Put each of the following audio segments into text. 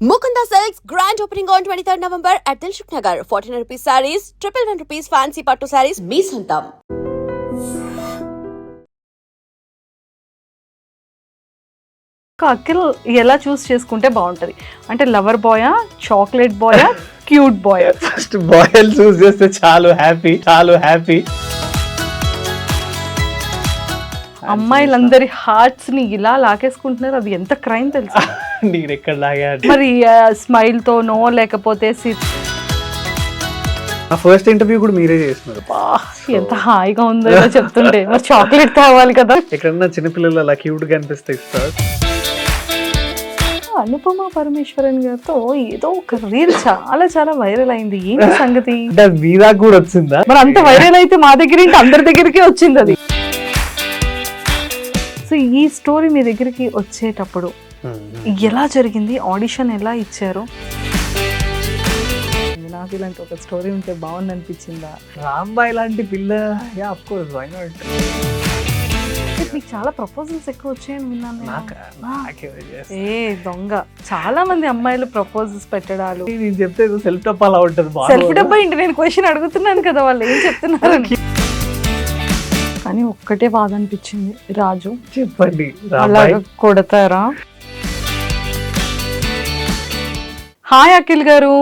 Mukunda Silks grand opening on 23rd November at Dilshuk Nagar. 1400 rupees sarees, 111 rupees fancy pattu sarees, మీ సొంతం. అఖిల్ ఎలా చూస్ చేసుకుంటే బాగుంటది అంటే lover బాయా, చాక్లెట్ బాయా, క్యూట్ బాయా? ఫస్ట్ బాయ్ చూస్ చేస్తే చాలు హ్యాపీ. అమ్మాయిలందరి హార్ట్స్ ని ఇలా లాగేసుకుంటున్నారు, అది ఎంత క్రైమ్ తెలుసు. నేను ఎక్కడ లాగా మరి స్మైల్ తోనో లేకపోతే నా ఫస్ట్ ఇంటర్వ్యూ కూడా మీరే చేస్తున్నారు. ఎంత హాయిగా ఉందో ఇలా చెప్తుంటే. మరి చాక్లెట్ కావాలి కదా. ఎక్కడన్నా చిన్నపిల్లలు అలా క్యూట్ గా అనిపిస్తే ఇస్తారు. అనుపమ పరమేశ్వరన్ గారితో ఏదో ఒక రీల్ చాలా వైరల్ అయింది. ఏంటి సంగతి? మీ దాకా కూడా వచ్చిందా? మరి అంత వైరల్ అయితే మా దగ్గర ఏంటి, అందరి దగ్గరికి వచ్చింది అది. సో ఈ స్టోరీ మీ దగ్గరికి వచ్చేటప్పుడు ఎలా జరిగింది, ఆడిషన్ ఎలా ఇచ్చారు? నాకు ఇలాంటి ఒక స్టోరీ ఉంటే బాగుంది అనిపించిందా? రాంబాయ్ లాంటి పిల్ల, yeah of course why not. మీకు చాలా ప్రపోజల్స్ ఎక్కువ వచ్చాయని విన్నాను. ఏ దొంగ, చాలా మంది అమ్మాయిలు ప్రపోజల్స్ పెట్టడాలు. నేను చెప్తే సెల్ఫ్ డబ్బా అలా ఉంటుంది. సెల్ఫ్ డబ్బా ఏంటి? నేను క్వశ్చన్ అడుగుతున్నాను కదా, వాళ్ళు ఏం చెప్తున్నారు. కానీ ఒక్కటే బాధ అనిపించింది, రాజు. చెప్పండి. అలాగా కొడతారా? హాయ్ అఖిల్ గారు.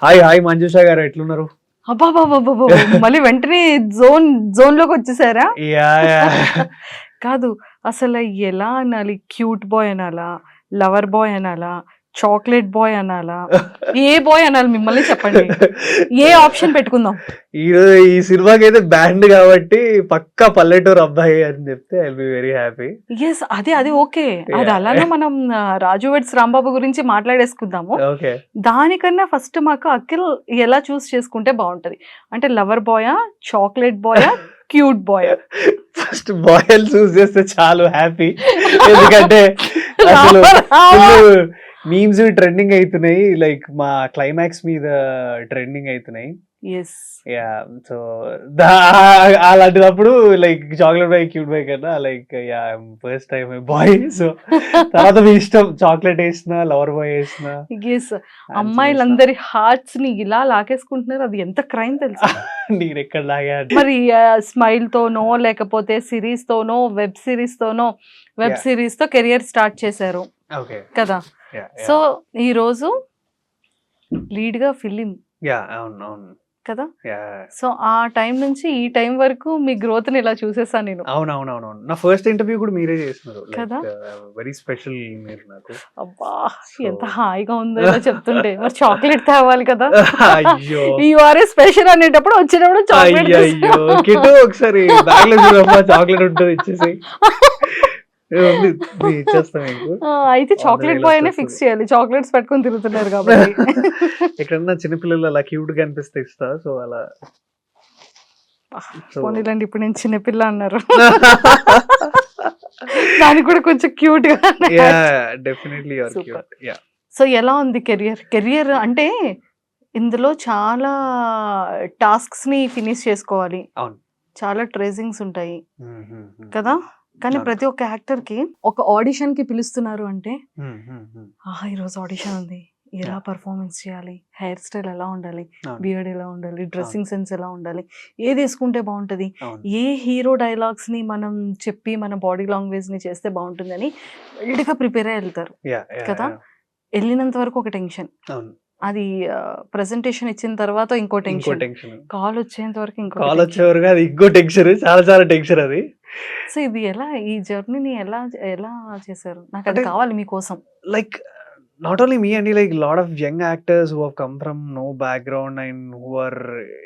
హాయ్ మంజుషా గారు, ఎట్లున్నారు? అబ్బాబాబాబా, మళ్ళీ వెంటనే జోన్ లోకి వచ్చేసారా? కాదు, అసలు ఎలా అనాలి? క్యూట్ బాయ్ అనాలా, లవర్ బాయ్ అనాలా, చాక్లెట్ బాయ్ అనాలా, ఏ బాయ్ అనాలి మిమ్మల్ని? చెప్పండి, ఏ ఆప్షన్ పెట్టుకుందాం. ఈ సినిమాకి అయితే బ్యాండ్ కాబట్టి పక్కా పల్లెటూరు అబ్బాయి అని చెప్తే I will be very happy. Yes, అది ఓకే. అది అలానే మనం రాజు వెడ్స్ రాంబాబు గురించి మాట్లాడేసుకుందాము. దానికన్నా ఫస్ట్ మాకు అఖిల్ ఎలా చూస్ చేసుకుంటే బాగుంటది అంటే లవర్ బాయా, చాక్లెట్ బాయా, cute boy? First boy choose చేస్తే చాలు హ్యాపీ. ఎందుకంటే అసలు మీమ్స్ ట్రెండింగ్ అవుతున్నాయి, లైక్ మా క్లైమాక్స్ మీద ట్రెండింగ్ అవుతున్నాయి. యా, సో అలాంటిదప్పుడు like chocolate boy, cute boy కన్నా like yeah first time boy. So తర్వాత మీ ఇష్టం, చాక్లెట్ వేసిన, లవర్ బాయ్ వేసిన. అమ్మాయిలందరి హార్ట్స్ ని ఇలా లాగేసుకుంటున్నారు, అది ఎంత క్రైమ్ తెలుసు. నేను ఎక్కడ లాగా. మరి స్మైల్ తోనో లేకపోతే సిరీస్ తోనో, వెబ్ సిరీస్ తో కెరియర్ స్టార్ట్ చేశారు కదా. సో ఈ రోజు లీడ్ గా ఫిలిం కదా. సో ఆ టైం నుంచి ఈ టైం వరకు మీ గ్రోత్ ని ఇలా చూసేసాను నేను. అవునవునవును, నా ఫస్ట్ ఇంటర్వ్యూ కూడా మీరే చేస్తున్నారు కదా. వెరీ స్పెషల్ మీరు నాకు. అబ్బా, ఎంత హాయిగా ఉందో ఇలా చెప్తుంటే. మరి చాక్లెట్ తేవాలి కదా. అయ్యో, ఈ వారే స్పెషల్ అనేటప్పుడు వచ్చేటప్పుడు చాక్లెట్. అయ్యో కిట్టు, ఒకసారి బ్యాగ్ లో చూడమ్మా, చాక్లెట్ ఉంటుంది ఇచ్చేసి. అయితే చాక్లెట్ బాయ్ అనే ఫిక్స్ చేయాలి, చాక్లెట్స్ పెట్టుకొని తిరుగుతున్నారు కాబట్టి. ఎక్కడన్నా చిన్నపిల్లలు అలా క్యూట్ గా అనిపిస్తే ఇస్తా. సో అలా పోనీలండి, ఇప్పుడు నేను చిన్నపిల్ల అన్నారు, దానికి కూడా కొంచెం క్యూట్ గా. డెఫినెట్లీ. సో ఎలా ఉంది కెరియర్ అంటే ఇందులో చాలా టాస్క్స్ ని ఫినిష్ చేసుకోవాలి, చాలా ట్రేసింగ్స్ ఉంటాయి కదా. కానీ ప్రతి ఒక్క యాక్టర్ కి ఒక ఆడిషన్ కి పిలుస్తున్నారు అంటే ఈ రోజు ఆడిషన్ ఉంది, ఎలా పర్ఫార్మెన్స్ చేయాలి, హెయిర్ స్టైల్ ఎలా ఉండాలి, బియర్డ్ ఎలా ఉండాలి, డ్రెస్సింగ్ సెన్స్ ఎలా ఉండాలి, ఏది వేసుకుంటే బాగుంటది, ఏ హీరో డైలాగ్స్ ని మనం చెప్పి మన బాడీ లాంగ్వేజ్ ని చేస్తే బాగుంటుంది అని వెల్డ్గా ప్రిపేర్ అయ్యి వెళ్తారు కదా. వెళ్ళినంత వరకు ఒక టెన్షన్, అది ప్రెజెంటేషన్ ఇచ్చిన తర్వాత ఇంకో టెన్షన్, కాల్ వచ్చేంత వరకు ఇంకో టెన్షన్, చాలా టెన్షన్ అది. సో ఇది ఎలా, ఈ జర్నీని ఎలా చేశారు? నాకు అది కావాలి మీకోసం. Like not only me, and like a lot of young actors who have come from no background and who are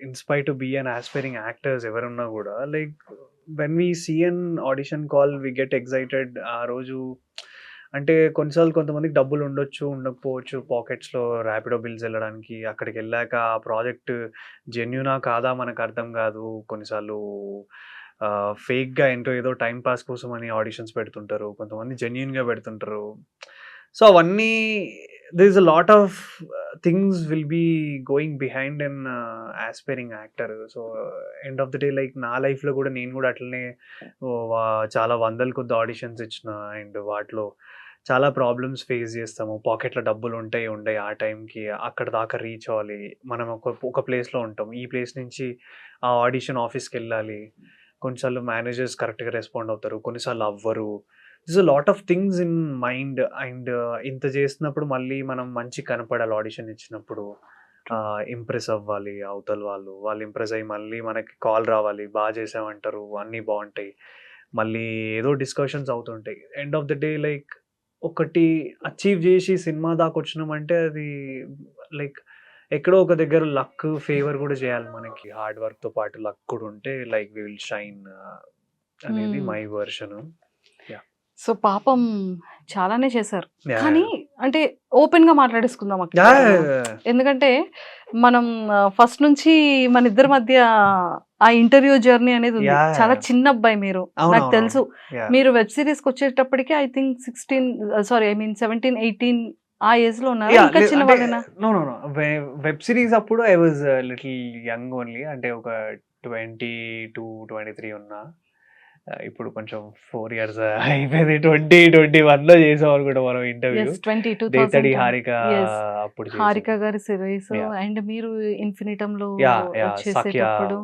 inspired to be an aspiring actors evarunna kuda, like when we see an audition call we get excited. ఆ రోజు అంటే కొన్నిసార్లు కొంతమందికి డబ్బులు ఉండొచ్చు, ఉండకపోవచ్చు, పాకెట్స్లో Rapido bills వెళ్ళడానికి. అక్కడికి వెళ్ళాక ఆ ప్రాజెక్ట్ జెన్యునా కాదా మనకు అర్థం కాదు. కొన్నిసార్లు ఫేక్గా ఏంటో ఏదో టైం పాస్ కోసం అని ఆడిషన్స్ పెడుతుంటారు, కొంతమంది జెన్యున్గా పెడుతుంటారు. సో అవన్నీ there is a lot of things will be going behind an aspiring actor. So end of the day, like నా లైఫ్లో కూడా నేను కూడా అట్లనే చాలా వందల కొద్ది ఆడిషన్స్ ఇచ్చిన, అండ్ వాటిలో చాలా ప్రాబ్లమ్స్ ఫేస్ చేస్తాము. పాకెట్‌లో డబ్బులు ఉంటాయి, ఉండయి. ఆ టైంకి అక్కడ దాకా రీచ్ అవ్వాలి. మనం ఒక ప్లేస్‌లో ఉంటాం. ఈ ప్లేస్ నుంచి ఆ ఆడిషన్ ఆఫీస్‌కెళ్ళాలి. కొన్నిసార్లు మేనేజర్స్ కరెక్ట్‌గా రెస్పాండ్ అవుతారు. కొన్నిసార్లు అవ్వరు. This a lot of things in mind and ఇంత చేస్తున్నప్పుడు మళ్ళీ మనం మంచిగా కనపడాలి ఆడిషన్ ఇచ్చినప్పుడు. ఇంప్రెస్ అవ్వాలి అవతల వాళ్ళు. వాళ్ళు ఇంప్రెస్ అయ్యి మళ్ళీ మనకి కాల్ రావాలి. చేసావంటారు. అన్నీ బావుంటాయి. మళ్ళీ ఏదో డిస్కషన్స్ అవుతుంటాయి. End of the day like ఒకటి అచీవ్ జేసి సినిమా దాకొచ్చినామంటే అది లైక్ ఎక్కడో ఒక దగ్గర లక్, ఫేవర్ గూడా జేయాలి మనకి. హార్డ్ వర్క్‌తో పాటు లక్ కూడా ఉంటే లైక్ వి విల్ షైన్ అనేది హ్మ్. My version. యాహ్! సో, పాపం చాలానే చేశారు. యాహ్! కానీ అంటే ఓపెన్‌గా మాట్లాడేసుకుందాం అఖిల్ యాహ్! గారు మనం. యాహ్! ఎందుకంటే మనం ఫస్ట్ నుంచి మన ఇద్దరి మధ్య ఆ ఇంటర్వ్యూ జర్నీ అనేది ఉంది. యాహ్! చాలా చిన్న అబ్బాయి మీరు. నాకు అవునవునవును. తెలుసు. యాహ్! మీరు వెబ్ సీరీస్‌కొచ్చేటప్పటికి ఐ థింక్ 17, 18 ఆ ఏజ్‌లో ఉన్నారా? యాహ్! ఇంకా అంటే చిన్నవాళ్ళేనా? నో. వెబ్ సీరీస్ అప్పుడు I was little young only. అంటే ఒక 22, 23 ఉన్నా. ఇప్పుడు కొంచెం 4 ఇయర్స్ అయిపోయింది. 2021లో చేసామనుకుంటా మనం interview. Yes. 20, 'Dethadi 2010. Harika' yes. అప్పుడు చేసాం. 'హారిక' గారి సిరీస్ యాహ్! అండ్ మీరు 'ఇన్ఫినిటంలో' యాహ్! 'సఖ్య' చేసేటప్పుడు,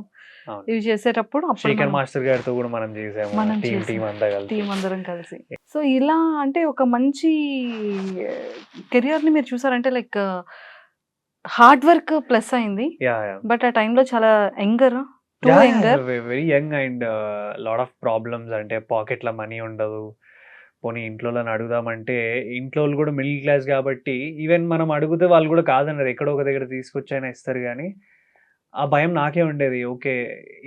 అవును. ఇవి చేసేటప్పుడు అప్పుడు 'శేఖర్ మనం మాస్టర్' గారితో కూడా మనం చేసాము. మనం టీమ్ చేసాం. అంతా కలిసి. టీమ్ అందరం కలిసి. సో, ఇలా అంటే ఒక మంచి కెరియర్‌ని మీరు చూసారంటే లైక్ హార్డ్ వర్క్ ప్లస్ అయింది. యాహ్! బట్ ఆ టైంలో చాలా two younger. Very young and lot of problems. అంటే పాకెట్‌లో మనీ ఉండదు. పోనీ ఇంట్లోళ్ళని అడుగుదామంటే ఇంట్లోళ్ళు కూడా మిడిల్ క్లాస్ కాబట్టి ఈవెన్ మనం అడిగితే వాళ్ళు కూడా కాదనరు. ఎక్కడో ఒక దగ్గర తీసుకొచ్చైనా ఇస్తారు గానీ, ఆ భయం నాకే ఉండేది. ఓకే.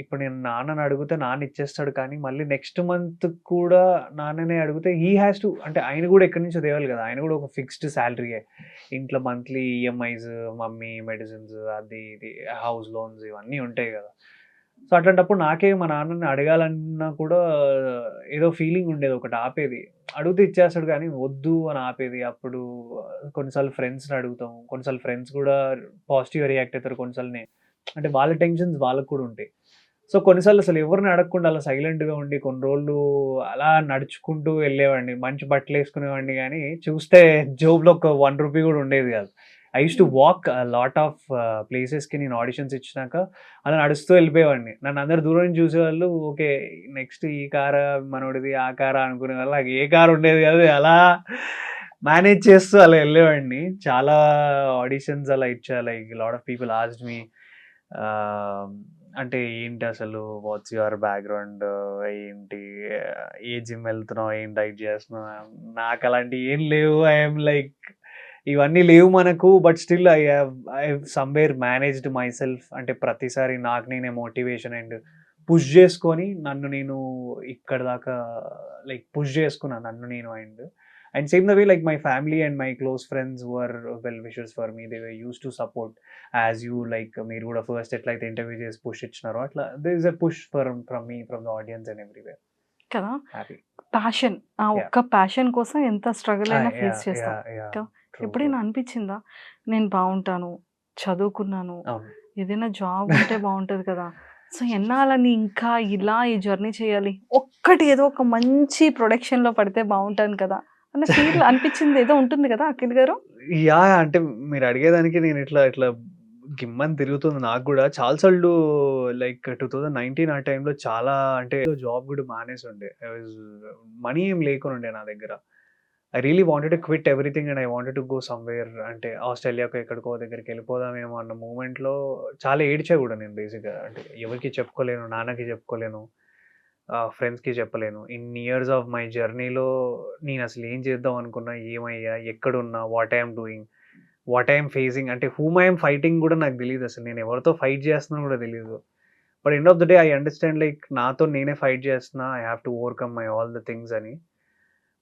ఇప్పుడు నేను నాన్నని అడిగితే నాన్న ఇచ్చేస్తాడు కానీ మళ్ళీ నెక్స్ట్ మంత్ కూడా నాన్ననే అడిగితే హీ హాస్ టు అంటే ఆయన కూడా ఎక్కడి నుంచో తేవాలి కదా! ఆయన కూడా ఒక ఫిక్స్డ్ సాలరీయే. ఇంట్లో మంత్లీ ఈఎంఐస్, మమ్మీ మెడిసిన్స్ అది ఇది హౌస్ లోన్స్ ఇవన్నీ ఉంటాయి కదా! సో, అట్లాంటప్పుడు నాకే మా నాన్నని అడగాలన్నా కూడా ఏదో ఫీలింగ్ ఉండేది. ఒకటి ఆపేది. అడిగితే ఇచ్చేస్తాడు కానీ వద్దు అని ఆపేది. అప్పుడు కొన్నిసార్లు ఫ్రెండ్స్‌ని అడుగుతాం. కొన్నిసార్లు ఫ్రెండ్స్ కూడా పాజిటివ్‌గా రియాక్ట్ అయితారు. కొన్నిసార్లు అంటే వాళ్ళ టెన్షన్స్ వాళ్ళకి కూడా ఉంటాయి. సో, కొన్నిసార్లు అసలు ఎవరిని అడగకుండా అలా సైలెంట్‌గా ఉండి కొన్ని రోజులు అలా నడుచుకుంటూ వెళ్ళేవాడిని. మంచి బట్టలేసుకునేవాడిని గానీ చూస్తే జేబులో ఒక రూ. 1 కూడా ఉండేది కాదు. I used to walk lot of ప్లేసెస్‌కి నేను ఆడిషన్స్ ఇచ్చినాక అలా నడుస్తూ వెళ్ళిపోయేవాడిని. నన్ను అందరూ దూరం నుంచి చూసేవాళ్ళు. ఓకే. నెక్స్ట్ ఈ కారా మనోడిది, ఆ కారా అనుకునేవాళ్ళు. నాకు ఏ కారు ఉండేది కాదు. అలా మేనేజ్ చేస్తూ అలా వెళ్ళేవాడిని. చాలా ఆడిషన్స్ అలా ఇచ్చా. Like lot of people asked me అంటే ఏంటి అసలు వాట్స్ యువర్ బ్యాక్‌గ్రౌండ్ ఏంటి? ఏ జిమ్ వెళ్తున్నావు? ఏం డైట్ చేస్తున్నావు? నాకు అలాంటివి ఏం లేవు. ఐ యామ్ లైక్ ఇవన్నీ లేవు మనకు. But still I have somewhere managed myself. అంటే ప్రతిసారి నాకు నేనే మోటివేషన్ అండ్ పుష్ చేసుకొని నన్ను నేను ఇక్కడి దాకా లైక్ పుష్ చేసుకున్నాను నన్ను నేను and same the way like my family and my close friends were well wishers for me. They were used to support as you like మీరు కూడా ఫస్ట్ ఎట్లయితే ఇంటర్వ్యూ చేసి పుష్ ఇచ్చినారో అట్లా there is a push from me from the audience and everywhere. కదా! Happy. Passion. Ah yeah! ఒక్క passion కోసం ఎంత స్ట్రగుల్ అయినా ఫేస్ యాహ్! చేస్తాం. యాహ్! యాహ్! కదా! ట్రూ. ఎప్పుడైనా అనిపించిందా? నేను బావుంటాను, చదువుకున్నాను, అవును. ఏదైనా జాబ్ ఉంటే బావుంటది కదా! సో, ఎన్నాళ్ళని ఇంకా ఇలా ఈ జర్నీ చేయాలి. ఒక్కటి ఏదో ఒక మంచి ప్రొడక్షన్‌లో పడితే బావుంటాను కదా! అన్న ఫీల్ అనిపించింది ఏదో ఉంటుంది కదా! అఖిల్ గారు? అంటే మీరు అడిగేదానికి నేను ఇట్లా గిమ్మని తిరుగుతుంది నాకు గూడా. చాలా సార్లు లైక్ 2019 ఆ టైంలో చాలా అంటే జాబ్ గూడా మానేసుండే. మనీ ఏం లేకుండే నా దగ్గర. I really wanted to quit everything and I wanted to go somewhere అంటే ఆస్ట్రేలియాకో ఎక్కడికో దగ్గరికెళ్ళిపోదామేమో అన్న మూమెంట్‌లో చాలా ఏడ్చా గూడా నేను బేసిక్‌గా. అంటే ఎవరికీ చెప్పుకోలేను. నాన్నకి చెప్పుకోలేను. ఫ్రెండ్స్‌కి చెప్పలేను. ఇన్ని ఇయర్స్ ఆఫ్ మై జర్నీలో నేనసలు ఏం చేద్దాం అనుకున్నా, ఏమయ్యా, ఎక్కడున్నా, what I am doing, what I am facing అంటే హూమ్ ఐ యామ్ ఫైటింగ్ గూడా నాకు తెలీదసలు. నేను ఎవరితో ఫైట్ చేస్తున్నానో గూడా తెలీదు. But end of the day I understand like నాతో నేనే ఫైట్ చేస్తున్నా. I have to overcome my all the things అని.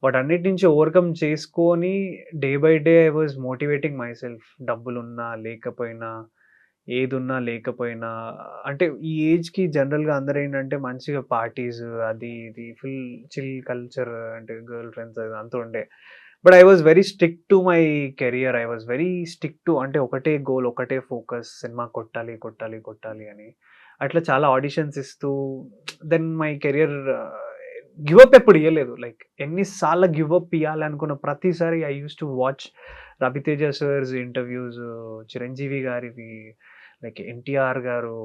వాటన్నిటి నుంచి ఓవర్‌కమ్ చేసుకొని day by day I was motivating myself. డబ్బులున్నా, లేకపోయినా, ఏదున్నా, లేకపోయినా అంటే ఈ ఏజ్‌కి జనరల్‌గా అందరేంటంటే మంచిగా పార్టీస్ అది ఇది ఫుల్ చిల్ కల్చర్ అంటే గర్ల్ ఫ్రెండ్స్ అదంతా ఉండే. But I was very strict to my career. I was very stick to అంటే ఒకటే గోల్, ఒకటే ఫోకస్ సినిమా కొట్టాలి, కొట్టాలి, కొట్టాలి అని. అట్లా చాలా ఆడిషన్స్ ఇస్తూ then my career give up ఎప్పుడు ఇవ్వలేదు. లైక్ ఎన్నిసార్లు గివ్ అప్ ఇవ్వాలి అనుకున్న ప్రతిసారి I use to watch Raviteja sirs interviews, Chiranjeevi గారివి, లైక్ ఎన్టీఆర్ గారు,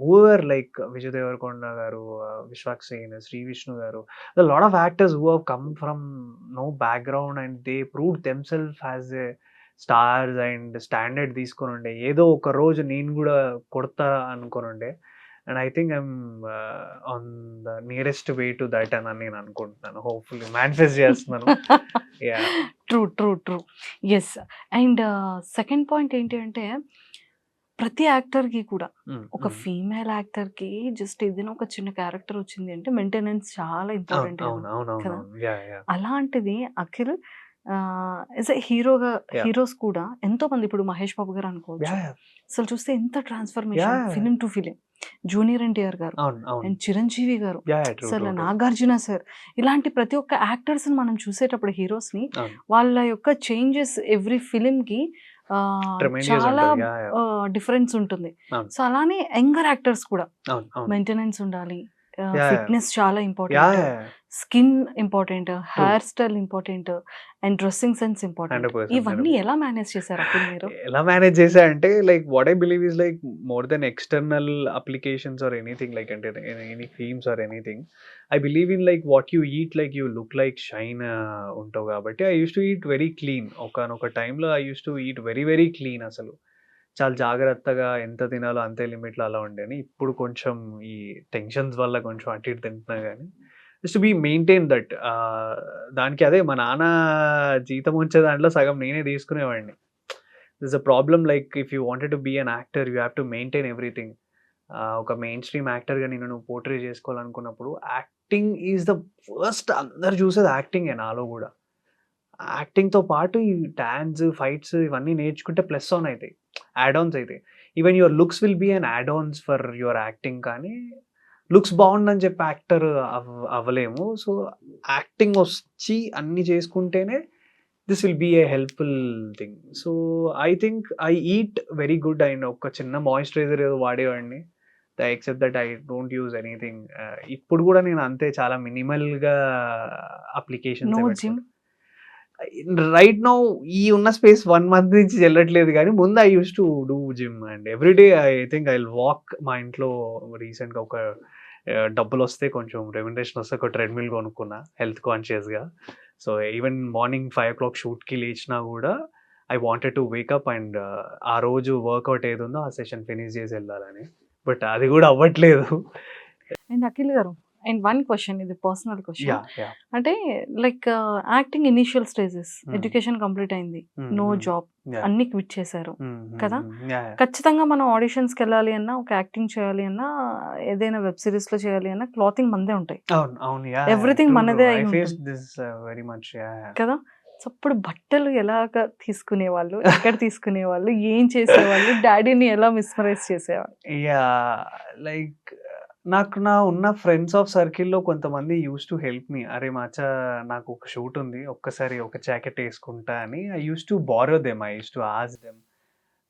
హూఎవర్, లైక్ విజయ్ దేవరకొండ గారు, విశ్వాక్ సేన్, శ్రీ విష్ణు గారు, lot of actors who have come from no background and they proved themselves as a stars and standard తీసుకొని ఉండే. ఏదో ఒక రోజు నేను కూడా కొడతా అనుకొని ఉండే. And I think I'm on the nearest way to that అని నేను అనుకుంటున్నాను. హోప్ఫుల్లీ మేనిఫెస్ట్ చేస్తున్నాను. True yes. And second point ఏంటి అంటే, ప్రతి యాక్టర్కి కూడా ఒక ఫీమేల్ యాక్టర్కి జస్ట్ ఏదైనా ఒక చిన్న క్యారెక్టర్ వచ్చింది అంటే మెయింటెనెన్స్ చాలా ఇంపార్టెంట్ కదా. అలాంటిది అఖిల్ యాజ్ ఎ హీరోగా, హీరోస్ కూడా ఎంతో మంది, ఇప్పుడు మహేష్ బాబు గారు అనుకోవచ్చు, అసలు చూస్తే ఎంత transformation film to film. Junior NTR గారు అండ్ చిరంజీవి గారు, అసలు నాగార్జున సార్, ఇలాంటి ప్రతి ఒక్క యాక్టర్స్ మనం చూసేటప్పుడు హీరోస్ ని, వాళ్ళ యొక్క చేంజెస్ ఎవ్రీ ఫిలిం కి చాలా డిఫరెన్స్ ఉంటుంది. సో అలానే యంగర్ యాక్టర్స్ కూడా మెయింటెనెన్స్ ఉండాలి, ఫిట్నెస్ చాలా important, skin important, hair style important, and dressing sense important. ఇవన్నీ ఎలా మేనేజ్ చేశారు అప్పుడు మీరు? ఎలా మేనేజ్ చేశా అంటే, like what I believe is like more then external applications or anything, like అంటే any creams or anything, I believe in like what you eat, like you look like shine ఉంటావు. కాబట్టి I use to eat very clean. ఒకనొక టైంలో I use to eat very very clean. అసలు చాలా జాగ్రత్తగా ఎంత తినాలో అంతే లిమిట్లో అలా ఉండేని. ఇప్పుడు కొంచెం ఈ టెన్షన్స్ వల్ల కొంచెం అటు ఇటు తింటున్నా, కానీ జస్ట్ బీ మెయింటైన్ దట్. దానికి అదే మా నాన్న జీతం వచ్చే దాంట్లో సగం నేనే తీసుకునేవాడిని. This a problem, like if you wanted to be an actor you have to maintain everything. ఒక మెయిన్ స్ట్రీమ్ యాక్టర్గా నువ్వు పోర్ట్రే చేసుకోవాలనుకున్నప్పుడు యాక్టింగ్ ఈజ్ ద ఫస్ట్. అందరు చూసేది యాక్టింగే. నాలో కూడా యాక్టింగ్తో పాటు ఈ డాన్స్, ఫైట్స్ ఇవన్నీ నేర్చుకుంటే ప్లస్ ఆన్ అవుతాయి, యాడ్ ఆన్స్ అయితే. Even your looks will be an add ons for your acting. కానీ లుక్స్ బాగుందని చెప్పి యాక్టర్ అవ్వలేము. సో యాక్టింగ్ వచ్చి అన్నీ చేసుకుంటేనే this will be a helpful thing. So I think I eat very good. And ఒక చిన్న మాయిశ్చరైజర్ ఏదో వాడేవాడిని, except that I don't use anything. ఇప్పుడు కూడా నేను అంతే, చాలా మినిమల్గా అప్లికేషన్స్. రైట్ నౌ ఈ ఉన్న స్పేస్ 1 month నుంచి వెళ్ళట్లేదు, కానీ ముందు I use to do gym and everyday I think I will walk. మా ఇంట్లో రీసెంట్గా ఒక డబ్బులు వస్తే, కొంచెం రెమ్యునరేషన్ వస్తే ఒక ట్రెడ్మిల్ కొనుక్కున్నా హెల్త్ కాన్షియస్గా. సో ఈవెన్ మార్నింగ్ 5 o'clock షూట్కి లేచినా కూడా I wanted to wake up and ఆ రోజు వర్కౌట్ ఏది ఉందో ఆ సెషన్ ఫినిష్ చేసి వెళ్ళాలని. బట్ అది కూడా అవ్వట్లేదు. అండ్ అఖిల్ గారు, అండ్ వన్ క్వశ్చన్, ఇది పర్సనల్ క్వశ్చన్. అంటే like acting initial stages, education complete అయింది, నో జాబ్, అన్ని క్విట్ చేశారు కదా. ఖచ్చితంగా మనం ఆడిషన్స్కి వెళ్ళాలి అన్నా, ఒక యాక్టింగ్ చేయాలి అన్నా, ఏదైనా వెబ్ సిరీస్ లో చేయాలి అన్నా క్లాతింగ్ మనదే ఉంటాయి, ఎవ్రీథింగ్ మనదే అయి కదా. సో అప్పుడు బట్టలు ఎలాగ తీసుకునేవాళ్ళు, ఎక్కడ తీసుకునేవాళ్ళు, ఏం చేసేవాళ్ళు, డాడీని ఎలా మిస్మరైజ్ చేసేవాళ్ళు? లైక్ నాకు ఉన్న ఫ్రెండ్స్ ఆఫ్ సర్కిల్లో కొంతమంది యూస్ టు హెల్ప్ మీ. అరే మాచా, నాకు ఒక షూట్ ఉంది, ఒక్కసారి ఒక జాకెట్ వేసుకుంటా అని. I use to borrow them, I use to ask them,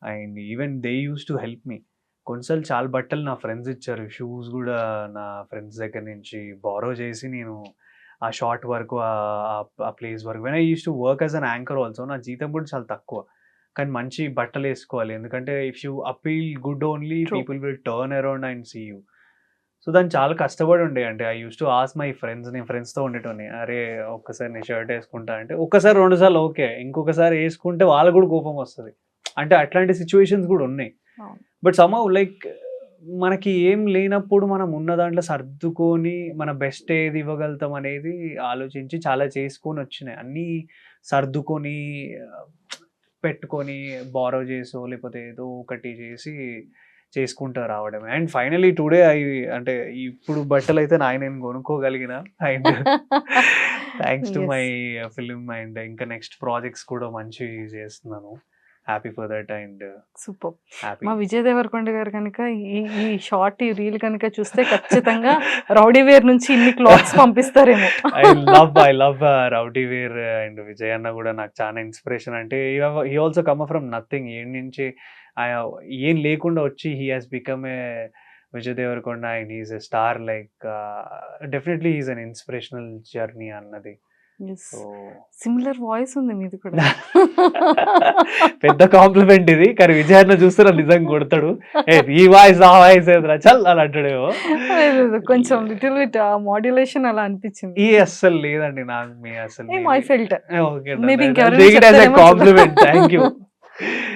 and even they use to help me. కొన్నిసార్లు చాలా బట్టలు నా ఫ్రెండ్స్ ఇచ్చారు, షూస్ కూడా నా ఫ్రెండ్స్ దగ్గర నుంచి బారో చేసి నేను ఆ షార్ట్ వరకు, ఆ ప్లేస్ వరకు. When I use to work as an anchor also, నా జీతం కూడా చాలా తక్కువ, కానీ మంచి బట్టలు వేసుకోవాలి. ఎందుకంటే if you appeal good only, people will turn around and see you. So దాన్ని చాలా కష్టపడి ఉండే. అంటే I use to ask my friends, నేను ఫ్రెండ్స్తో ఉండేటోని, అరే ఒక్కసారి నేను షర్ట్ వేసుకుంటా అంటే, ఒక్కసారి 2 సార్లు ఓకే, ఇంకొకసారి వేసుకుంటే వాళ్ళకు కూడా కోపం వస్తుంది. అంటే అట్లాంటి సిచ్యువేషన్స్ కూడా ఉన్నాయి. బట్ సమ్హౌ లైక్ మనకి ఏం లేనప్పుడు మనం ఉన్న దాంట్లో సర్దుకొని మన బెస్ట్ ఏది ఇవ్వగలుగుతాం అనేది ఆలోచించి చాలా చేసుకొని వచ్చినాయి. అన్నీ సర్దుకొని పెట్టుకొని బారో చేసో లేకపోతే ఏదో ఒకటి చేసి చేసుకుంటూ రావడమే. అండ్ ఫైనలీ టుడే అంటే ఇప్పుడు బట్టలు అయితే నేను కొనుక్కోగలిగిన, and thanks to my film and ఇంకా నెక్స్ట్ ప్రాజెక్ట్స్ కూడా మంచి చేస్తున్నాను. Happy for that. And super. మా విజయ్ దేవరకొండ గారు కనుక ఈ షార్ట్, ఈ రీల్ కనుక చూస్తే ఖచ్చితంగా రౌడీ వేర్ నుంచి ఇన్ని క్లాత్స్ పంపిస్తారేమో. I love Rowdy Wear. And Vijay అన్న కూడా నాకు చాలా ఇన్స్పిరేషన్. అంటే he also come from nothing, ఏం నుంచి ఏం లేకుండా వచ్చి he has become a Vijay Deverakonda and he's a star like definitely he's an inspirational journey అన్నది. సో సిమిలర్ వాయిస్ ఉంది మీది కూడా. పెద్ద కాంప్లిమెంట్ ఇది, కానీ విజయ్ అన్న చూస్తే నన్ను నిజంగా కొడతాడు, ఈ వాయిస్ ఆ వాయిస్ ఏదిరా చల్ అని అంటాడేమో. కొంచెం లిటిల్ బిట్ మాడ్యులేషన్ అలా అనిపించింది. ఈ అస్సలు లేదండి నాకు మీ అసలు ఐ ఫెల్ట్ ఓకే Maybe ఇంకెవరైనా చెప్తారేమో కాంప్లిమెంట్, థ్యాంక్ యూ.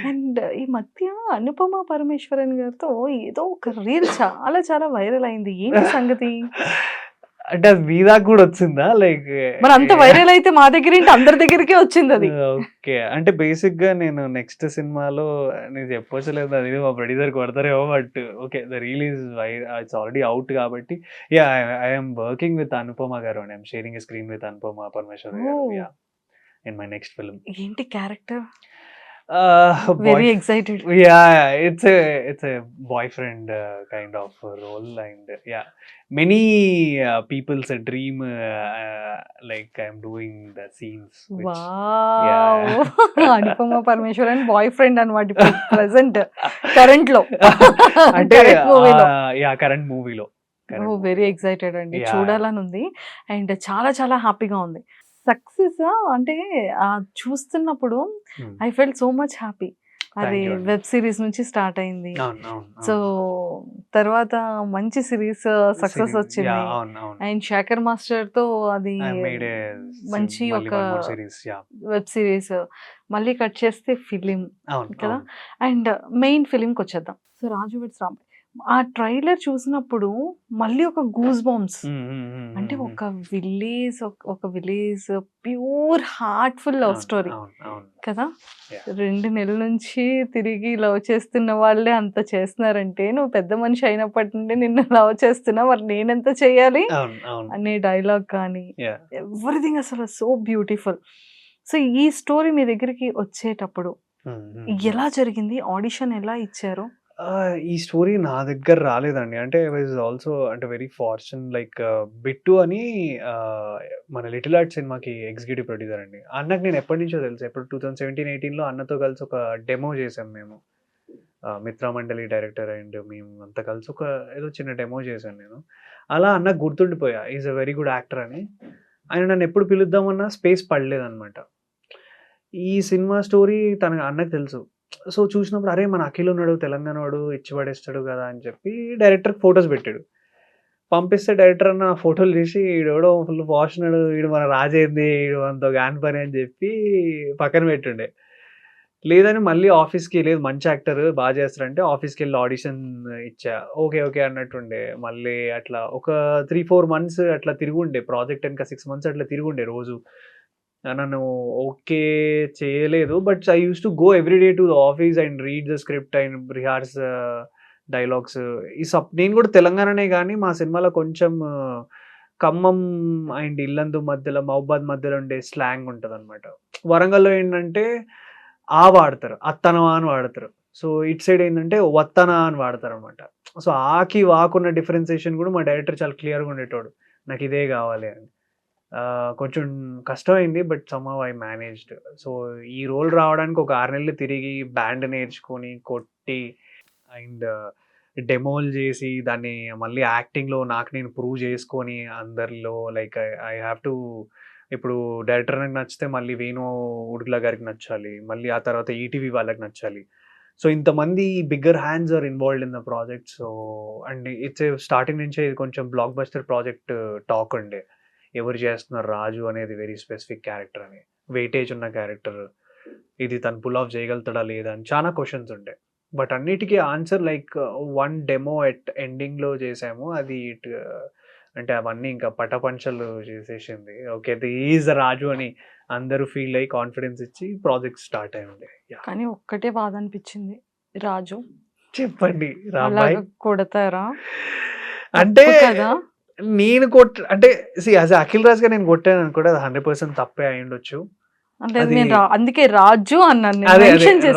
అండ్ ఈ మధ్య అనుపమ పరమేశ్వరన్ గారితో ఏదో ఒక రీల్ చాలా చాలా వైరల్ అయింది. ఏంటి సంగతి? అంటే అది మీ దాకా కూడా వచ్చిందా? లైక్ మరి అంత వైరల్ అయితే మా దగ్గర ఏంటి, అందరి దగ్గరికే వచ్చింది అది. ఓకే, అంటే బేసిక్ గా నేను నెక్స్ట్ సినిమాలో నేను చెప్పొచ్చలేదు, అది మా ప్రొడ్యూసర్ కొడతారేమో, but okay the reel is it's already out కాబట్టి yeah I'm working with Anupama garu and I'm sharing a screen with Anupama Parameswaran garu Oh. Yeah in my next film. ఏంటి character? Very excited. Yeah, it's a boyfriend kind of role, and yeah, many people's a dream. Like I'm doing the scenes. Wow, Anupama Parameswaran boy friend అనమాట ఇప్పుడు present current లో. అంటే మూవీలో. Current మూవీలో. Very excited అండి, Yeah. చూడాలని ఉంది అండ్ చాలా చాలా హ్యాపీగా ఉంది. సక్సెస్ అంటే చూస్తున్నప్పుడు I felt so much happy. అది Thank you అండి. వెబ్ సిరీస్ నుంచి స్టార్ట్ అయింది. సో తర్వాత మంచి సిరీస్ సక్సెస్ వచ్చింది అండ్ శేఖర్ మాస్టర్ తో అది మంచి ఒక వెబ్ సిరీస్, మళ్ళీ కట్ చేస్తే ఫిలిం కదా. అండ్ మెయిన్ ఫిలింకి వచ్చేద్దాం. సో రాజు వెడ్స్ రాంబాయ్, ఆ ట్రైలర్ చూసినప్పుడు మళ్ళీ ఒక గూస్ బాంబ్స్. అంటే ఒక village pure heartful love story కదా. 2 నెలల నుంచి తిరిగి లవ్ చేస్తున్న వాళ్ళే అంత చేస్తున్నారంటే, నువ్వు పెద్ద మనిషి అయినప్పటి నుండి నిన్ను లవ్ చేస్తున్నా, మరి నేనెంత చేయాలి అనే డైలాగ్ కానీ ఎవ్రీథింగ్ అసలు సో బ్యూటిఫుల్. సో ఈ స్టోరీ మీ దగ్గరికి వచ్చేటప్పుడు ఎలా జరిగింది? ఆడిషన్ ఎలా ఇచ్చారు? ఈ స్టోరీ నా దగ్గర రాలేదండి. అంటే ఐ వాజ్ ఆల్సో అంటే వెరీ ఫార్చున్ లైక్ బిట్టు అని మన లిటిల్ ఆర్ట్ సినిమాకి ఎగ్జిక్యూటివ్ ప్రొడ్యూసర్ అండి. అన్నకు నేను ఎప్పటి నుంచో తెలుసు. ఎప్పుడు 2017-18లో అన్నతో కలిసి ఒక డెమో చేసాం మేము. మిత్రమండలి డైరెక్టర్ అండ్ మేము అంతా కలిసి ఒక ఏదో చిన్న డెమో చేశాను నేను. అలా అన్నకు గుర్తుండిపోయా, is a very good actor అని. ఆయన నన్ను ఎప్పుడు పిలుద్దామన్నా స్పేస్ పడలేదన్నమాట. ఈ సినిమా స్టోరీ తన అన్నకు తెలుసు. సో చూసినప్పుడు అరే మన అఖిల్ ఉన్నాడు, తెలంగాణ వాడు, ఇచ్చి పడేస్తాడు కదా అని చెప్పి డైరెక్టర్కి ఫొటోస్ పెట్టాడు. పంపిస్తే డైరెక్టర్ అన్న ఫోటోలు తీసి ఈడెవడో ఫుల్ వాషన్నాడు, ఈడు మన రాజేంది, ఈడు మనతో గాని పని అని చెప్పి పక్కన పెట్టుండే. లేదని మళ్ళీ ఆఫీస్కి, లేదు మంచి యాక్టర్ బాగా చేస్తారంటే ఆఫీస్కి వెళ్ళి ఆడిషన్ ఇచ్చా. ఓకే అన్నట్టుండే. మళ్ళీ అట్లా ఒక 3-4 months అట్లా తిరుగుండే, ప్రాజెక్ట్ ఇంకా 6 months అట్లా తిరుగుండే రోజు. నన్ను ఓకే చేయలేదు, but I use to go every day to the office and read the script and rehearse dialogues. నేను కూడా తెలంగాణనే, కానీ మా సినిమాలో కొంచెం ఖమ్మం అండ్ ఇల్లందు మధ్యలో, మహబాద్ మధ్యలో ఉండే స్లాంగ్ ఉంటుంది అనమాట. వరంగల్లో ఏంటంటే ఆ వాడతారు, అత్తనవా అని వాడతారు. సో ఇట్ సైడ్ ఏంటంటే వత్తనా అని వాడతారు అనమాట. సో ఆకి వాకున్న డిఫరెన్సియేషన్ కూడా మా డైరెక్టర్ చాలా క్లియర్గా ఉండేటోడు, నాకు ఇదే కావాలి అని. కొంచెం కష్టమైంది, but somehow I managed. So ఈ రోల్ రావడానికి ఒక 6 నెలలు తిరిగి బ్యాండ్ నేర్చుకొని కొట్టి అండ్ డెమోలు చేసి దాన్ని మళ్ళీ యాక్టింగ్లో నాకు నేను ప్రూవ్ చేసుకొని అందరిలో లైక్ ఐ హ్యావ్ టు. ఇప్పుడు డైరెక్టర్ నాకు నచ్చితే మళ్ళీ వేణు ఉడుగుల గారికి నచ్చాలి, మళ్ళీ ఆ తర్వాత ఈటీవీ వాళ్ళకి నచ్చాలి. సో ఇంతమంది bigger hands are involved in the project. So and it's starting నుంచే ఇది కొంచెం బ్లాక్ బస్టర్ ప్రాజెక్ట్ టాక్ ఉండే, ఎవరు చేస్తున్నారు రాజు అనేది వెరీ స్పెసిఫిక్ క్యారెక్టర్ అని, వెయిటేజ్ ఉన్న క్యారెక్టర్, ఇది తను పుల్ ఆఫ్ చేయగలుగుతాడా లేదా అని చాలా క్వశ్చన్స్ ఉంటాయి. బట్ అన్నిటికీ ఆన్సర్ లైక్ 1 డెమో ఎండింగ్లో చేసాము. అది అంటే అవన్నీ ఇంకా పటపంచలు చేసేసింది. ఓకే ఈజ్ రాజు అని అందరూ ఫీల్ అయ్యి కాన్ఫిడెన్స్ ఇచ్చి ప్రాజెక్ట్ స్టార్ట్ అయింది. కానీ ఒక్కటే బాధ అనిపించింది, రాజు చెప్పండి అలాగ కొడతారా అంటే కదా. నేను అంటే యాజ్ అఖిల్ రాజ్ గా నేను కొట్టాను అనుకోండి, అది 100% తప్పే అయి ఉండొచ్చు. అంటే నేను అందుకే రాజు అన్నాను.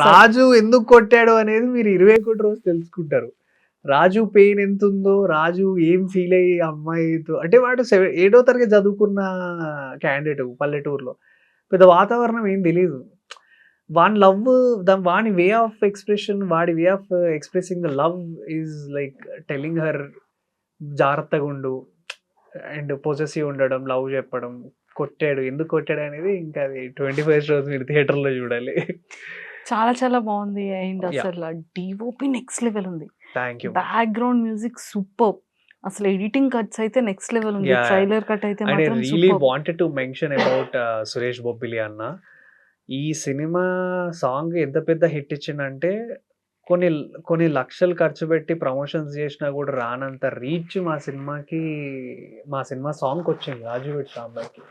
రాజు ఎందుకు కొట్టాడు అనేది మీరు 21 రోజు తెలుసుకుంటారు. రాజు పెయిన్ ఎంత ఉందో, రాజు ఏం ఫీల్ అయ్యి అమ్మాయితో, అంటే వాడు 7వ తరగతి చదువుకున్న క్యాండిడేట్, పల్లెటూరులో పెద్ద వాతావరణం ఏం తెలీదు. వాని లవ్ వాని వే ఆఫ్ ఎక్స్ప్రెషన్, వాడి way of expressing the love is like telling her జాగ్రత్తగా ఉండు అండ్ పొసెసివ్ ఉండడం, లవ్ చెప్పడం, కొట్టాడు ఎందుకు కొట్టాడు అనేది ఇంకా అది 21st రోజు మీరు థియేటర్లో చూడాలి. చాలా చాలా బాగుంది. And Yeah. అసలు డిఓపి నెక్స్ట్ లెవెల్ ఉంది. Thank you. Background music super. అసలు ఎడిటింగ్ కట్స్ అయితే నెక్స్ట్ లెవెల్ ఉంది. Yeah. ట్రైలర్ కట్ అయితే అండ్ ఐ మాత్రం really super. Wanted to mention about Suresh Bobbili అన్న. ఈ సినిమా సాంగ్ ఎంత పెద్ద హిట్ ఇచ్చిందంటే కొన్ని కొన్ని లక్షలు ఖర్చు పెట్టి ప్రమోషన్స్ చేసినా కూడా రానంత రీచ్ మా సినిమా సాంగ్కి వచ్చింది రాజువేడ్ సాంబాకి.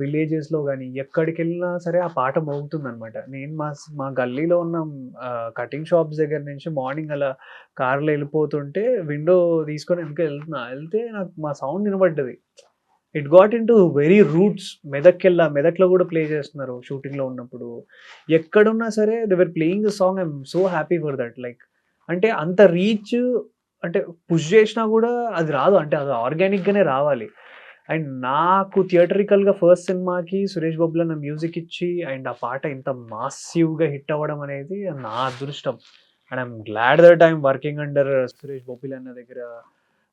విలేజెస్లో కానీ ఎక్కడికి వెళ్ళినా సరే ఆ పాట మోగుతుందన్నమాట. నేను మా గల్లీలో ఉన్న కటింగ్ షాప్స్ దగ్గర నుంచి మార్నింగ్ అలా కార్లో వెళ్ళిపోతుంటే విండో తీసుకొని వెళ్తే నాకు మా సౌండ్ వినబడ్డది. It got into very roots. మెదక్లో కూడా ప్లే చేస్తున్నారు షూటింగ్లో ఉన్నప్పుడు. ఎక్కడున్నా సరే they were playing the song. I'm so happy for that. Like అంటే అంత రీచ్, అంటే పుష్ చేసినా కూడా అది రాదు, అంటే అది ఆర్గానిక్గానే రావాలి. అండ్ నాకు థియేటరికల్గా ఫస్ట్ సినిమాకి సురేష్ బొబ్బిలి అన్న మ్యూజిక్ ఇచ్చి అండ్ ఆ పాట ఇంత మాసివ్గా హిట్ అవ్వడం అనేది నా అదృష్టం. And I'm glad that I'm working under Suresh Bobbili అన్న దగ్గర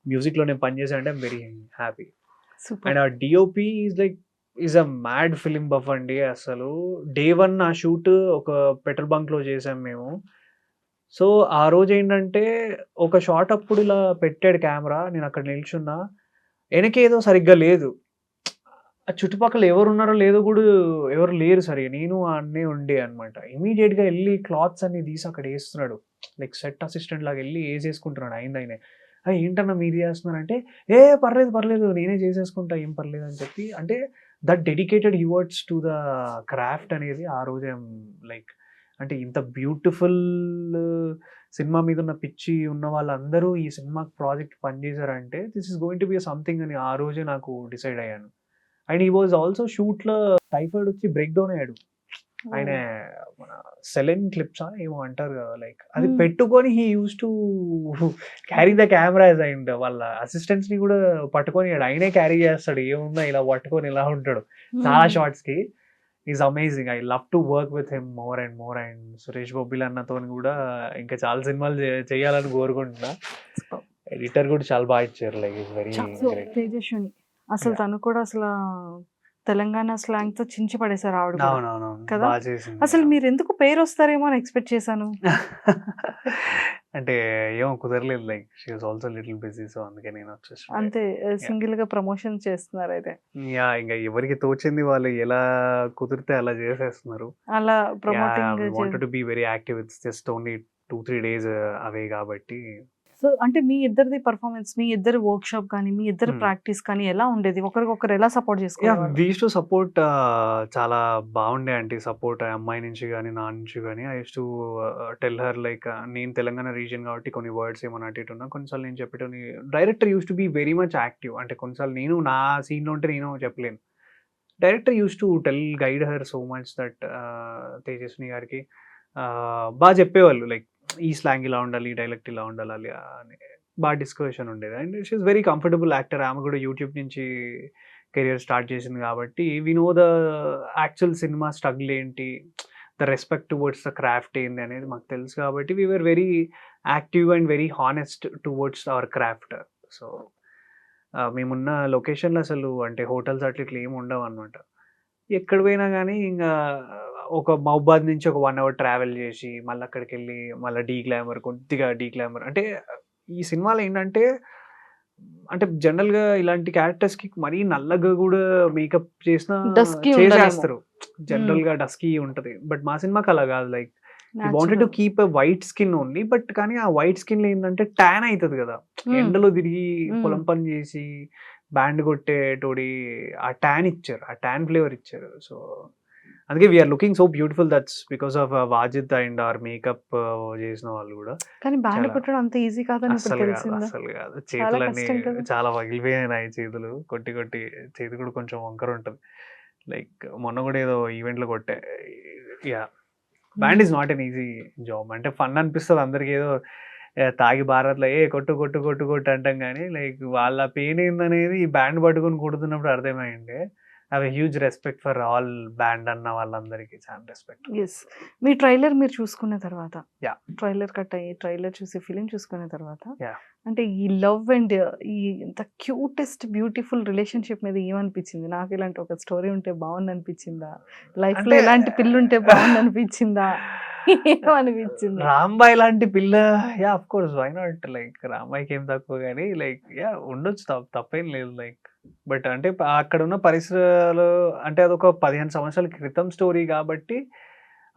మ్యూజిక్లో నేను పనిచేసా అంటే I'm very happy. Super. And ఆ DOP is a mad film buff అండి. అసలు డే 1 ఆ షూట్ ఒక పెట్రోల్ బంక్లో చేసాం మేము. సో ఆ రోజు ఏంటంటే ఒక షాట్ అప్పుడు ఇలా పెట్టాడు కెమెరా, నేను అక్కడ నిల్చున్నా, వెనకేదో సరిగ్గా లేదు, ఆ చుట్టుపక్కల ఎవరున్నారో లేదో కూడా ఎవరు లేరు సరిగా, నేను అన్నీ ఉండే అనమాట. ఇమీడియట్గా వెళ్ళి క్లాత్స్ అన్ని తీసి అక్కడ వేస్తున్నాడు, లైక్ సెట్ అసిస్టెంట్ లాగా వెళ్ళి వేసేసుకుంటున్నాడు ఆయనే. ఏంటన్నా మీరు చేస్తున్నారంటే పర్లేదు నేనే చేసేసుకుంటా, ఏం పర్లేదు అని చెప్పి. అంటే that dedicated towards to the craft అనేది ఆ రోజే లైక్, అంటే ఇంత బ్యూటిఫుల్ సినిమా మీద ఉన్న పిచ్చి ఉన్న వాళ్ళందరూ ఈ సినిమా ప్రాజెక్ట్ పనిచేశారంటే this is going to be something అని ఆ రోజే నాకు డిసైడ్ అయ్యాను. అండ్ ఈ వాజ్ ఆల్సో షూట్లో టైఫాయిడ్ వచ్చి బ్రేక్ డౌన్ అయ్యాడు. ఆయన మన సెలెన్ క్లిప్సా ఏమో అంటారు కదా, లైక్ అది పెట్టుకొని he use to carry the cameras. And వాళ్ళ అసిస్టెంట్స్ ని కూడా పట్టుకొని ఆయనే క్యారీ చేస్తాడు, ఏముందా ఇలా పట్టుకొని ఇలా ఉంటాడు చాలా షార్ట్స్ కి. Is amazing. I love to work with him more and more. And Suresh Bobbili అన్నతో కూడా ఇంకా చాలా సినిమాలు చేయాలని కోరుకుంటున్నా. ఎడిటర్ కూడా చాలా బాగా ఇచ్చారు, like is very great. Tejaswini అసలు తను కూడా అసలు తెలంగాణ స్లాంగ్ తో చించి పడేశారు ఆవిడ కూడా. అవునవునవును, కదా? బాగా చేసింది. అసలు మీరు ఎందుకు పేరు వస్తారేమో అని ఎక్స్పెక్ట్ చేశాను. అంటే ఏమో కుదరలేదు, like she was also little busy, so అందుకే నేను వచ్చేసి అంతే సింగిల్ గా ప్రమోషన్ చేస్తున్నారు అయితే. ఇంకా ఎవరికి తోచింది వాళ్ళు ఎలా కుదిరితే అలా చేసేస్తున్నారు. అలా promoting wanted to be very active. It's just only 2-3 days అవే కాబట్టి. సో అంటే మీ ఇద్దరిది పర్ఫార్మెన్స్, మీ ఇద్దరు వర్క్ షాప్ కానీ మీ ఇద్దరు ప్రాక్టీస్ కానీ ఎలా ఉండేది? ఒకరికొకరు ఎలా సపోర్ట్ చేసుకునేవారు? We use to support. చాలా బాగుండే అంటే సపోర్ట్ అమ్మాయి నుంచి కానీ నా నుంచి కానీ. I use to tell her like, నేను తెలంగాణ రీజియన్ కాబట్టి కొన్ని వర్డ్స్ ఏమన్నా అటు ఇటు ఉన్నా కొన్నిసార్లు నేను చెప్పేటోని. Director use to be very much active. అంటే కొన్నిసార్లు నేను నా సీన్లో ఉంటే నేను చెప్పలేను. Director use to guide her so much that. Tejaswini గారికి బాగా చెప్పేవాళ్ళు, లైక్ ఈ స్లాంగ్ ఇలా ఉండాలి, ఈ డైలెక్ట్ ఇలా ఉండాలి అని బాగా డిస్కషన్ ఉండేది. And she is very comfortable actor. ఆమె కూడా యూట్యూబ్ నుంచి కెరియర్ స్టార్ట్ చేసింది కాబట్టి we know the actual cinema struggle ఏంటి, the respect towards the craft ఏంది అనేది మాకు తెలుసు కాబట్టి we were very active and very honest towards our craft. So మేమున్న లొకేషన్లో అసలు అంటే హోటల్స్ అట్లా ఇట్లా ఏమి ఉండవు అనమాట. ఎక్కడ పోయినా కానీ ఇంకా ఒక మహబాద్ నుంచి ఒక 1 hour ట్రావెల్ చేసి మళ్ళీ అక్కడికి వెళ్ళి మళ్ళీ కొద్దిగా డీగ్లామర్. అంటే ఈ సినిమాలో ఏంటంటే, అంటే జనరల్గా ఇలాంటి క్యారెక్టర్స్కి మరీ నల్లగా కూడా మేకప్ చేసినా చేసేస్తారు, జనరల్గా డస్కీ ఉంటుంది. బట్ మా సినిమాకి అలా కాదు, like wanted to keep a white skin only. But కానీ ఆ వైట్ స్కిన్ లో ఏంటంటే ట్యాన్ అవుతుంది కదా, ఎండలో తిరిగి పొలం పని చేసి బ్యాండ్ కొట్టేటోడి ఆ ట్యాన్ ఇచ్చారు, ఆ ట్యాన్ ఫ్లేవర్ ఇచ్చారు. సో అందుకే we're looking so beautiful. That's because of Wajid and our makeup చేసిన వాళ్ళు కూడా. కానీ బ్యాండ్ కొట్టడం అంత ఈజీ కాదని అసలు కాదు. చేతులన్నీ చాలా పగిలిపోయినాయి, చేతులు కొట్టి చేతి కూడా కొంచెం వంకర ఉంటుంది. లైక్ మొన్న కూడా ఏదో ఈవెంట్లో కొట్టే. Yeah, band is not an easy job. అంటే ఫన్ అనిపిస్తుంది అందరికి, ఏదో తాగి భారత్లో కొట్టు అంటాం కానీ లైక్ వాళ్ళ పెయిన్ ఏందనేది ఈ బ్యాండ్ పట్టుకొని కొడుతున్నప్పుడు అర్థమైంది. Have a huge respect for all band అన్న వాళ్ళందరికీ, చాలా రెస్పెక్ట్. ఎస్. మీ ట్రైలర్ మీరు చూసుకున్న తర్వాత, Yeah. ట్రైలర్ కట్ అయ్యి ట్రైలర్ చూసి ఫిలిం చూసుకున్న తర్వాత, Yeah. అంటే ఈ లవ్ అండ్ ఈ ఇంత క్యూటెస్ట్ బ్యూటిఫుల్ రిలేషన్షిప్ మీద ఏమనిపించింది? నాకు ఇలాంటి ఒక స్టోరీ ఉంటే బాగుంది అనిపించిందా? లైఫ్ లో అంటే- ఇలాంటి పిల్ల ఉంటే బాగుంది అనిపించిందా? ఏమనిపించింది? రాంబాయ్ లాంటి పిల్ల, yeah of course why not, like రాంబాయ్కి ఏం తక్కువ కానీ లైక్ యా ఉండొచ్చు, తప్పేం లేదు లైక్. బట్ అంటే అక్కడ ఉన్న పరిసరాలు అంటే అదొక 15 సంవత్సరాల క్రితం స్టోరీ కాబట్టి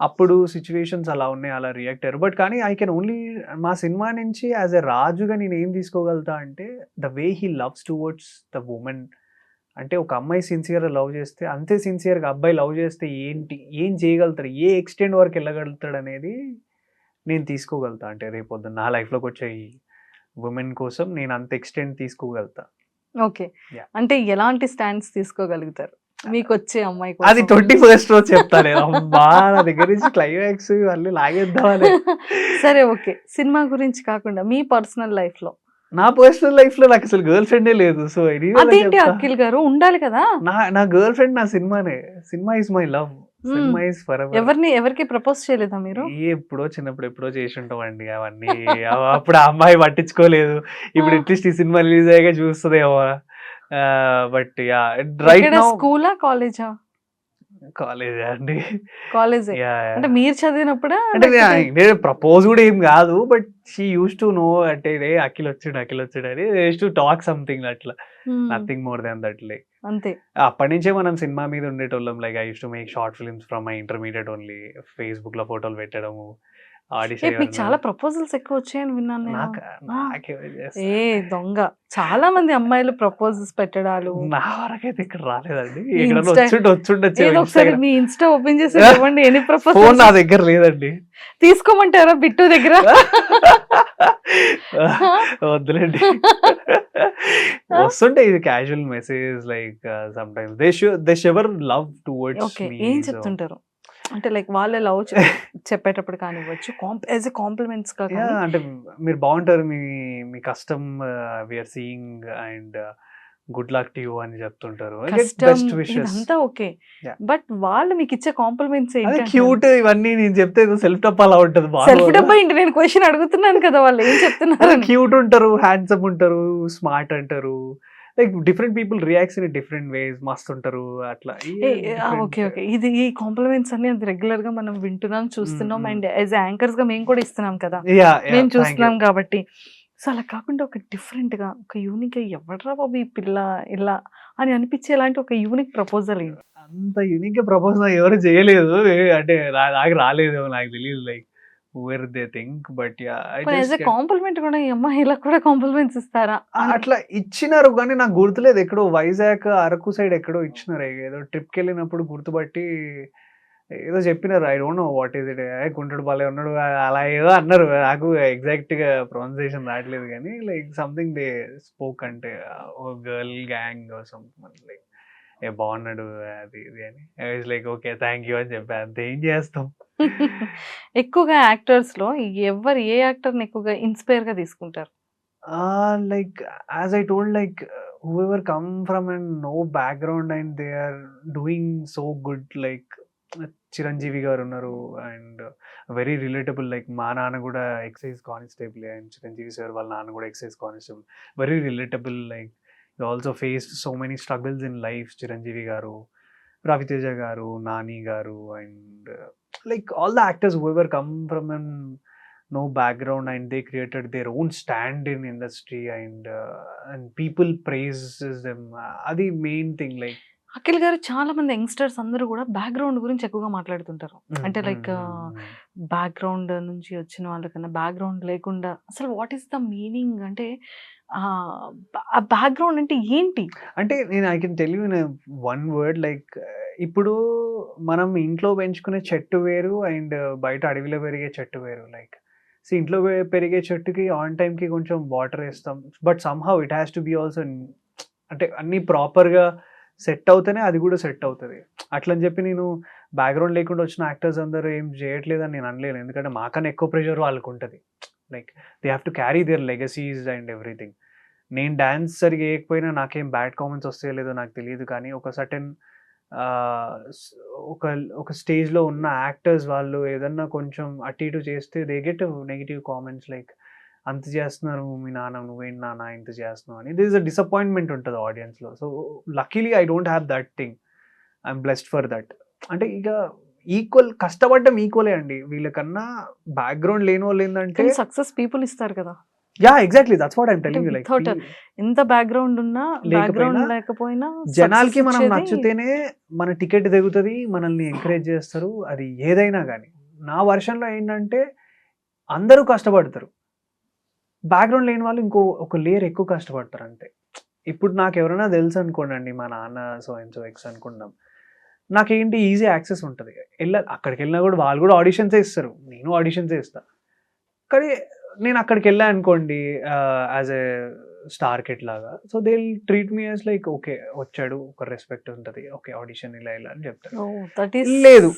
అప్పుడు సిచ్యువేషన్స్ అలా ఉన్నాయి, అలా రియాక్ట్ అయ్యారు. బట్ కానీ ఐ కెన్ ఓన్లీ మా సినిమా నుంచి యాజ్ ఎ రాజుగా నేను ఏం తీసుకోగలుగుతా అంటే the way he loves towards the women. అంటే ఒక అమ్మాయి సిన్సియర్గా లవ్ చేస్తే అంతే సిన్సియర్గా అబ్బాయి లవ్ చేస్తే ఏం చేయగలుగుతాడు, ఏ ఎక్స్టెంట్ వరకు వెళ్ళగలుగుతాడు అనేది నేను తీసుకోగలుగుతా. అంటే రేపొద్దున నా లైఫ్లోకి వచ్చే ఈ ఉమెన్ కోసం నేను అంత ఎక్స్టెంట్ తీసుకోగలుగుతా. ఓకే. Yeah. అంటే ఎలాంటి స్టాండ్స్ తీసుకోగలుగుతారు మీకు వచ్చే అమ్మాయి అది కోసం? 21st రోజు చెప్తాను. అమ్మా నా దగ్గర నుంచి క్లైమాక్స్ మళ్ళీ లాగేద్దామని. సరే, ఓకే. సినిమా గురించి కాకుండా మీ పర్సనల్ లైఫ్ లో, నా పర్సనల్ లైఫ్ లో నాకు అసలు గర్ల్ ఫ్రెండే లేదు. సో అదేంటి అఖిల్ గారు, ఉండాలి కదా. నా గర్ల్ ఫ్రెండ్ నా సినిమానే. Cinema is my love, cinema is for ever. ఎవరికి ప్రపోజ్ చేయలేదా మీరు? ఎప్పుడో చిన్నప్పుడు ఎప్పుడో చేసి ఉంటామండి అవన్నీ. అప్పుడు ఆ అమ్మాయి పట్టించుకోలేదు. ఇప్పుడు అట్లీస్ట్ ఈ సినిమా రిలీజ్ అయ్యాక చూస్తుందేమో. బట్ యా రైట్ నౌ స్కూలా కాలేజా? కాలేజ్ అండి. కాలేజ్. అంటే మీరు చదివినప్పుడా? అంటే నేను ప్రపోజ్ కూడా ఏం కాదు, but she use to know అంటే అఖిల్ వచ్చాడు అని యూస్ టు టాక్ సంథింగ్ అట్లా, nothing more than that. Like అంతే. అప్పటి నుంచే మనం సినిమా మీద ఉండేటోళ్ళం. Like I use to make short films from my intermediate only. Facebook లో ఫోటోలు పెట్టడము, మీకు చాలా ప్రపోజల్స్ ఎక్కువ వచ్చాయని విన్నాను నేను. ఆడిషన్. ఏ దొంగ, చాలా మంది అమ్మాయిలు ప్రపోజల్స్ పెట్టడాలు. నా వరకైతే ఇక్కడ రాలేదండి. Insta- ఏదో ఒకసారి వచ్చుండొచ్చు. మీ ఇన్స్టా ఓపెన్ చేసి ఇవ్వండి, ఎన్ని ఫోన్ ప్రపోజల్స్ నా దగ్గర లేదండి. తీసుకోమంటారా బిట్టు దగ్గర? వద్దులేండి. వస్తుంటాయి ఇది casual message like sometimes they shower love towards okay. మీ. ఏం చెప్తుంటారు అంటే లైక్ వాళ్ళే లవ్ చెప్పేటప్పుడు కానివ్వచ్చు, యాజ్ ఎ కాంప్లిమెంట్స్ గా యా కానీ. అంటే మీరు బాగుంటారు, మీ కష్టం we are seeing and good luck to you అని చెప్తుంటారు. కష్టం బెస్ట్ విషెస్. ఇదంతా ఓకే, Yeah. బట్ వాళ్ళు మీకు ఇచ్చే కాంప్లిమెంట్స్ అదే ఏంటి? క్యూట్ ఇవన్నీ నేను చెప్తే సెల్ఫ్ టప్ అలా ఉంటది. సెల్ఫ్ డబ్బా ఏంటి? నేను క్వశ్చన్ అడుగుతున్నాను కదా, వాళ్ళు ఏం చెప్తున్నారు? క్యూట్ ఉంటారు, హ్యాండ్సమ్ ఉంటారు, స్మార్ట్ అంటారు. Like different people reacts in different ways. మస్తు ఉంటారు అట్లా. Okay okay. ఇది ఈ కాంప్లిమెంట్స్ అన్ని అది రెగ్యులర్ గా మనం వింటున్నాం, చూస్తున్నాం, Mm, అండ్ యాజ్ యాంకర్స్ గా మేము కూడా ఇస్తున్నాం కదా, Yeah, మేము thank చూస్తున్నాం you. కాబట్టి. సో అలా కాకుండా ఒక డిఫరెంట్ గా, ఒక యూనిక్ గా, ఎవడ్రా బాబు ఈ పిల్ల ఇలా అని అనిపించేలాంటి ఒక యూనిక్ ప్రపోజల్ ఏంటి? అంత యూనిక్ గా ప్రపోజ్ ఎవరు చేయలేదు. అంటే నాకు రాలేదు, నాకు తెలియదు like where they think. But as a compliment కూడా ఈ అమ్మాయిలకు కూడా కాంప్లిమెంట్స్ ఇస్తారా? అట్లా ఇచ్చినారు కానీ నాకు గుర్తులేదు. ఎక్కడో వైజాగ్ అరకు సైడ్ ఎక్కడో ఇచ్చినారు. ఏదో ట్రిప్కి వెళ్ళినప్పుడు గుర్తుపట్టి ఏదో చెప్పినారు. I don't know what is it. గుంటడు బాలే ఉన్నాడు అలా ఏదో అన్నారు. నాకు ఎగ్జాక్ట్ గా ప్రొనౌన్సియేషన్ రావట్లేదు కానీ లైక్ సంథింగ్ దే స్పోక్. అంటే ఓ గర్ల్ గ్యాంగ్ సంథింగ్ లైక్ ఏ బాగున్నాడు అది ఇది అని. లైక్ ఓకే థ్యాంక్ యూ అని చెప్పి అంతే. ఏం చేస్తాం. ఎక్కువగా యాక్టర్స్ లో ఏ యాక్టర్ ని ఎక్కువగా ఇన్స్పైర్ గా తీసుకుంటారు? Like as I told, like whoever come from a no background and they are doing so good, like Chiranjeevi గారు ఉన్నారు అండ్ వెరీ రిలేటబుల్. లైక్ మా నాన్న కూడా excise constable and Chiranjeevi sir వాళ్ళ నాన్న కూడా excise constable. Very relatable. Like also faced so many struggles in life. Chiranjeevi గారు, రవితేజ గారు, నాని గారు and like all the actors who ever come from an no background and they created their own stand in industry and people praises them. Adi main thing. Like Akhil గారు, చాలా మంది youngsters అందరూ కూడా background గురించి ఎక్కువగా మాట్లాడుతుంటారు. అంటే లైక్ బ్యాక్గ్రౌండ్ నుంచి వచ్చిన వాళ్ళకన్నా బ్యాక్గ్రౌండ్ లేకుండా అసలు వాట్ ఈస్ ద మీనింగ్, అంటే ఆ బ్యాక్గ్రౌండ్ అంటే ఏంటి? అంటే నేను I can tell you in one word. Like ఇప్పుడు మనం ఇంట్లో పెంచుకునే చెట్టు వేరు అండ్ బయట అడవిలో పెరిగే చెట్టు వేరు. లైక్ ఇంట్లో పెరిగే చెట్టుకి ఆన్ టైంకి కొంచెం వాటర్ వేస్తాం, but somehow it has to be also అంటే అన్నీ ప్రాపర్గా సెట్ అవుతేనే అది కూడా సెట్ అవుతుంది. అట్లని చెప్పి నేను బ్యాక్గ్రౌండ్ లేకుండా వచ్చిన యాక్టర్స్ అందరూ ఏం చేయట్లేదని నేను అనలేను. ఎందుకంటే మాకన్నా ఎక్కువ ప్రెషర్ వాళ్ళకు ఉంటుంది. Like they have to carry their legacies and everything. నేను డ్యాన్స్ సరిగా వేయకపోయినా నాకేం బ్యాడ్ కామెంట్స్ వస్తాయో లేదో నాకు తెలియదు, కానీ ఒక సర్టెన్ ఒక ఒక స్టేజ్లో ఉన్న యాక్టర్స్ వాళ్ళు ఏదన్నా కొంచెం అటు ఇటు చేస్తే they get negative comments like అంత చేస్తున్నారు మీ నాన్న, నువ్వేంటి నాన్న ఇంత చేస్తున్నావు అని. దిస్ ఇస్ అ డిసప్పాయింట్మెంట్ ఉంటుంది ఆడియన్స్లో. So luckily I don't have that thing. I'm blessed for that. అంటే ఇక ఈక్వల్ కష్టపడ్డం ఈక్వలే అండి. వీళ్ళకన్నా బ్యాక్గ్రౌండ్ లేని వాళ్ళు ఏంటంటే సక్సెస్ పీపుల్ ఇస్తారు కదా. Yeah exactly that's what I'm telling you. Like ఎంత బ్యాక్గ్రౌండ్ ఉన్నా బ్యాక్గ్రౌండ్ లేకపోయినా జనాలకి మనం నచ్చితేనే మన టికెట్ దిగుతుంది, మనల్ని ఎంకరేజ్ చేస్తారు. అది ఏదైనా కానీ నా వర్షన్లో ఏంటంటే అందరూ కష్టపడతారు, బ్యాక్గ్రౌండ్ లేని వాళ్ళు ఒక లేయర్ ఎక్కువ కష్టపడతారు అంతే. ఇప్పుడు నాకు ఎవరైనా తెలుసు అనుకోండి, మా నాన్న సో అండ్ సో ఎక్స్ అనుకుందాం, నాకేంటి ఈజీ యాక్సెస్ ఉంటుంది. అక్కడికి వెళ్ళినా కూడా వాళ్ళు కూడా ఆడిషన్సే ఇస్తారు, నేను ఆడిషన్సే ఇస్తాను. కానీ నేను అక్కడికి వెళ్ళా అనుకోండి యాజ్ ఎ స్టార్ కిడ్ లాగా, so they will treat me as like okay వచ్చాడు, ఒక రెస్పెక్ట్ ఉంటుంది, ఓకే ఆడిషన్ ఇలా ఇలా అని చెప్తారు. లేదు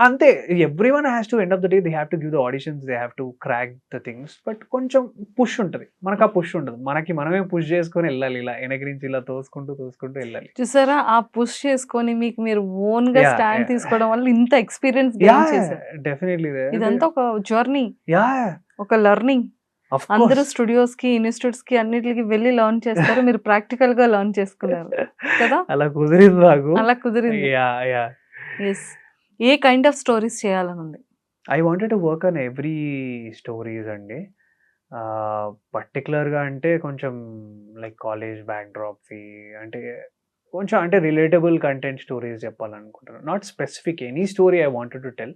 అంతే, every one has to end of the day they have to give the auditions, they have to crack the things. But కొంచెం పుష్ ఉంటుంది, మనకు ఆ పుష్ ఉండదు. మనమే పుష్ చేసుకొని వెళ్ళాలి, ఇలా వెనక నుంచి ఇలా తోసుకుంటూ వెళ్ళాలి. చూసారా, ఆ పుష్ చేసుకొని మీకు మీరు ఓన్ గా స్టాండ్ తీసుకోవడం వల్ల ఇంత ఎక్స్పీరియన్స్ గెయిన్ చేశారు. డెఫినెట్లీ ఇదంతా ఒక జర్నీ, ఒక లెర్నింగ్. అందరూ స్టూడియోస్ కి ఇన్స్టిట్యూట్స్ కి అన్నిటికి వెళ్ళి లర్న్ చేస్తారు, మీరు ప్రాక్టికల్ గా లర్న్ చేసుకున్నారు కదా. అలా కుదిరింది నాకు, అలా కుదిరింది. Yes. A kind of stories చేయాలని ఉంది? I wanted to work on every stories అండి. పర్టికులర్గా అంటే కొంచెం లైక్ కాలేజ్ బ్యాక్డ్రాప్వి, అంటే కొంచెం అంటే రిలేటబుల్ కంటెంట్ స్టోరీస్ చెప్పాలనుకుంటున్నాను. Not specific any story I wanted to tell,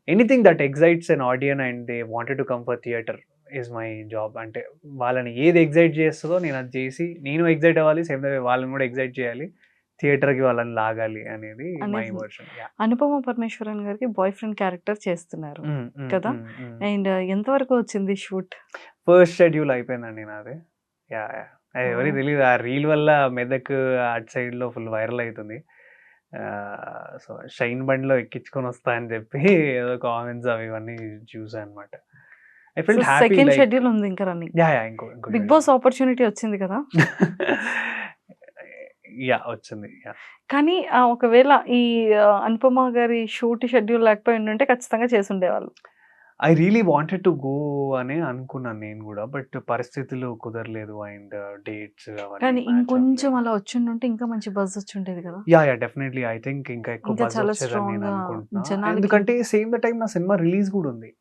anything that excites an audience and they wanted to come for theatre is my job. అంటే వాళ్ళని ఏది ఎగ్జైట్ చేస్తుందో నేను అది చేసి నేను ఎగ్జైట్ అవ్వాలి, సేమ్ ద వే వాళ్ళని కూడా ఎగ్జైట్ చేయాలి, థియేటర్కి వాళ్ళని లాగాలి అనేది మై వర్షన్. అనుపమ పరమేశ్వరన్ గారికి బాయ్ ఫ్రెండ్ క్యారెక్టర్ చేస్తున్నారు కదా, అండ్ ఎంతవరకు వచ్చింది షూట్? ఫస్ట్ షెడ్యూల్ అయిపోయిందండి నాది. అది ఎవరికి తెలియదు, ఆ రీల్ వల్ల మెదక్ అటు సైడ్లో ఫుల్ వైరల్ అవుతుంది. సో షైన్ బండ్లో ఎక్కించుకొని వస్తా అని చెప్పి ఏదో కామెంట్స్ అవి ఇవన్నీ చూసాను అనమాట. I felt happy. Second schedule ఉంది ఇంకా రన్నింగ్. ఇంకో బిగ్ బాస్ ఆపర్చునిటీ వచ్చింది కదా. వచ్చింది. కానీ ఒకవేళ ఈ అనుపమ గారి షూట్ షెడ్యూల్ లేకపోయి ఉంటే ఖచ్చితంగా చేసి ఉండేవాళ్ళు. I really wanted to go అని అనుకున్నాను నేను కూడా, బట్ పరిస్థితులు కుదరలేదు అండ్ డేట్స్. కానీ ఇంకొంచెం అలా వచ్చింటే ఇంకా మంచి బజ్ వచ్చి ఉండేది కదా. డెఫినెట్లీ ఐ థింక్ ఇంకా ఎక్కువ బజ్ వచ్చేదని నేను అనుకుంటున్నాను. ఎందుకంటే సేమ్ ద టైం నా సినిమా రిలీజ్ కూడా ఉంది.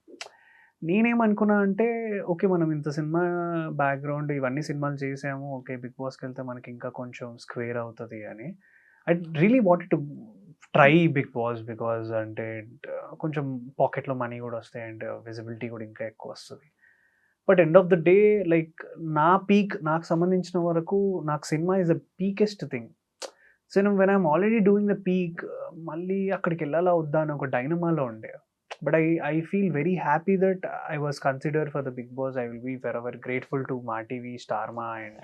నేనేమనుకున్నా అంటే ఓకే మనం ఇంత సినిమా బ్యాక్గ్రౌండ్ ఇవన్నీ సినిమాలు చేసాము, ఓకే బిగ్ బాస్కి వెళ్తే మనకి ఇంకా కొంచెం స్క్వేర్ అవుతుంది అని. I really wanted to try Bigg Boss because అంటే కొంచెం పాకెట్లో మనీ కూడా వస్తాయి అండ్ విజిబిలిటీ కూడా ఇంకా ఎక్కువ వస్తుంది. But end of the day like నాకు సంబంధించిన వరకు నాకు cinema is the peakest thing. So when I'm already doing the peak, మళ్ళీ అక్కడికి వెళ్ళాలా వద్దా అని ఒక డైనమాలో ఉండే. But I feel very happy that I was considered for the Big Boss. I will be forever grateful to Ma TV, Starma and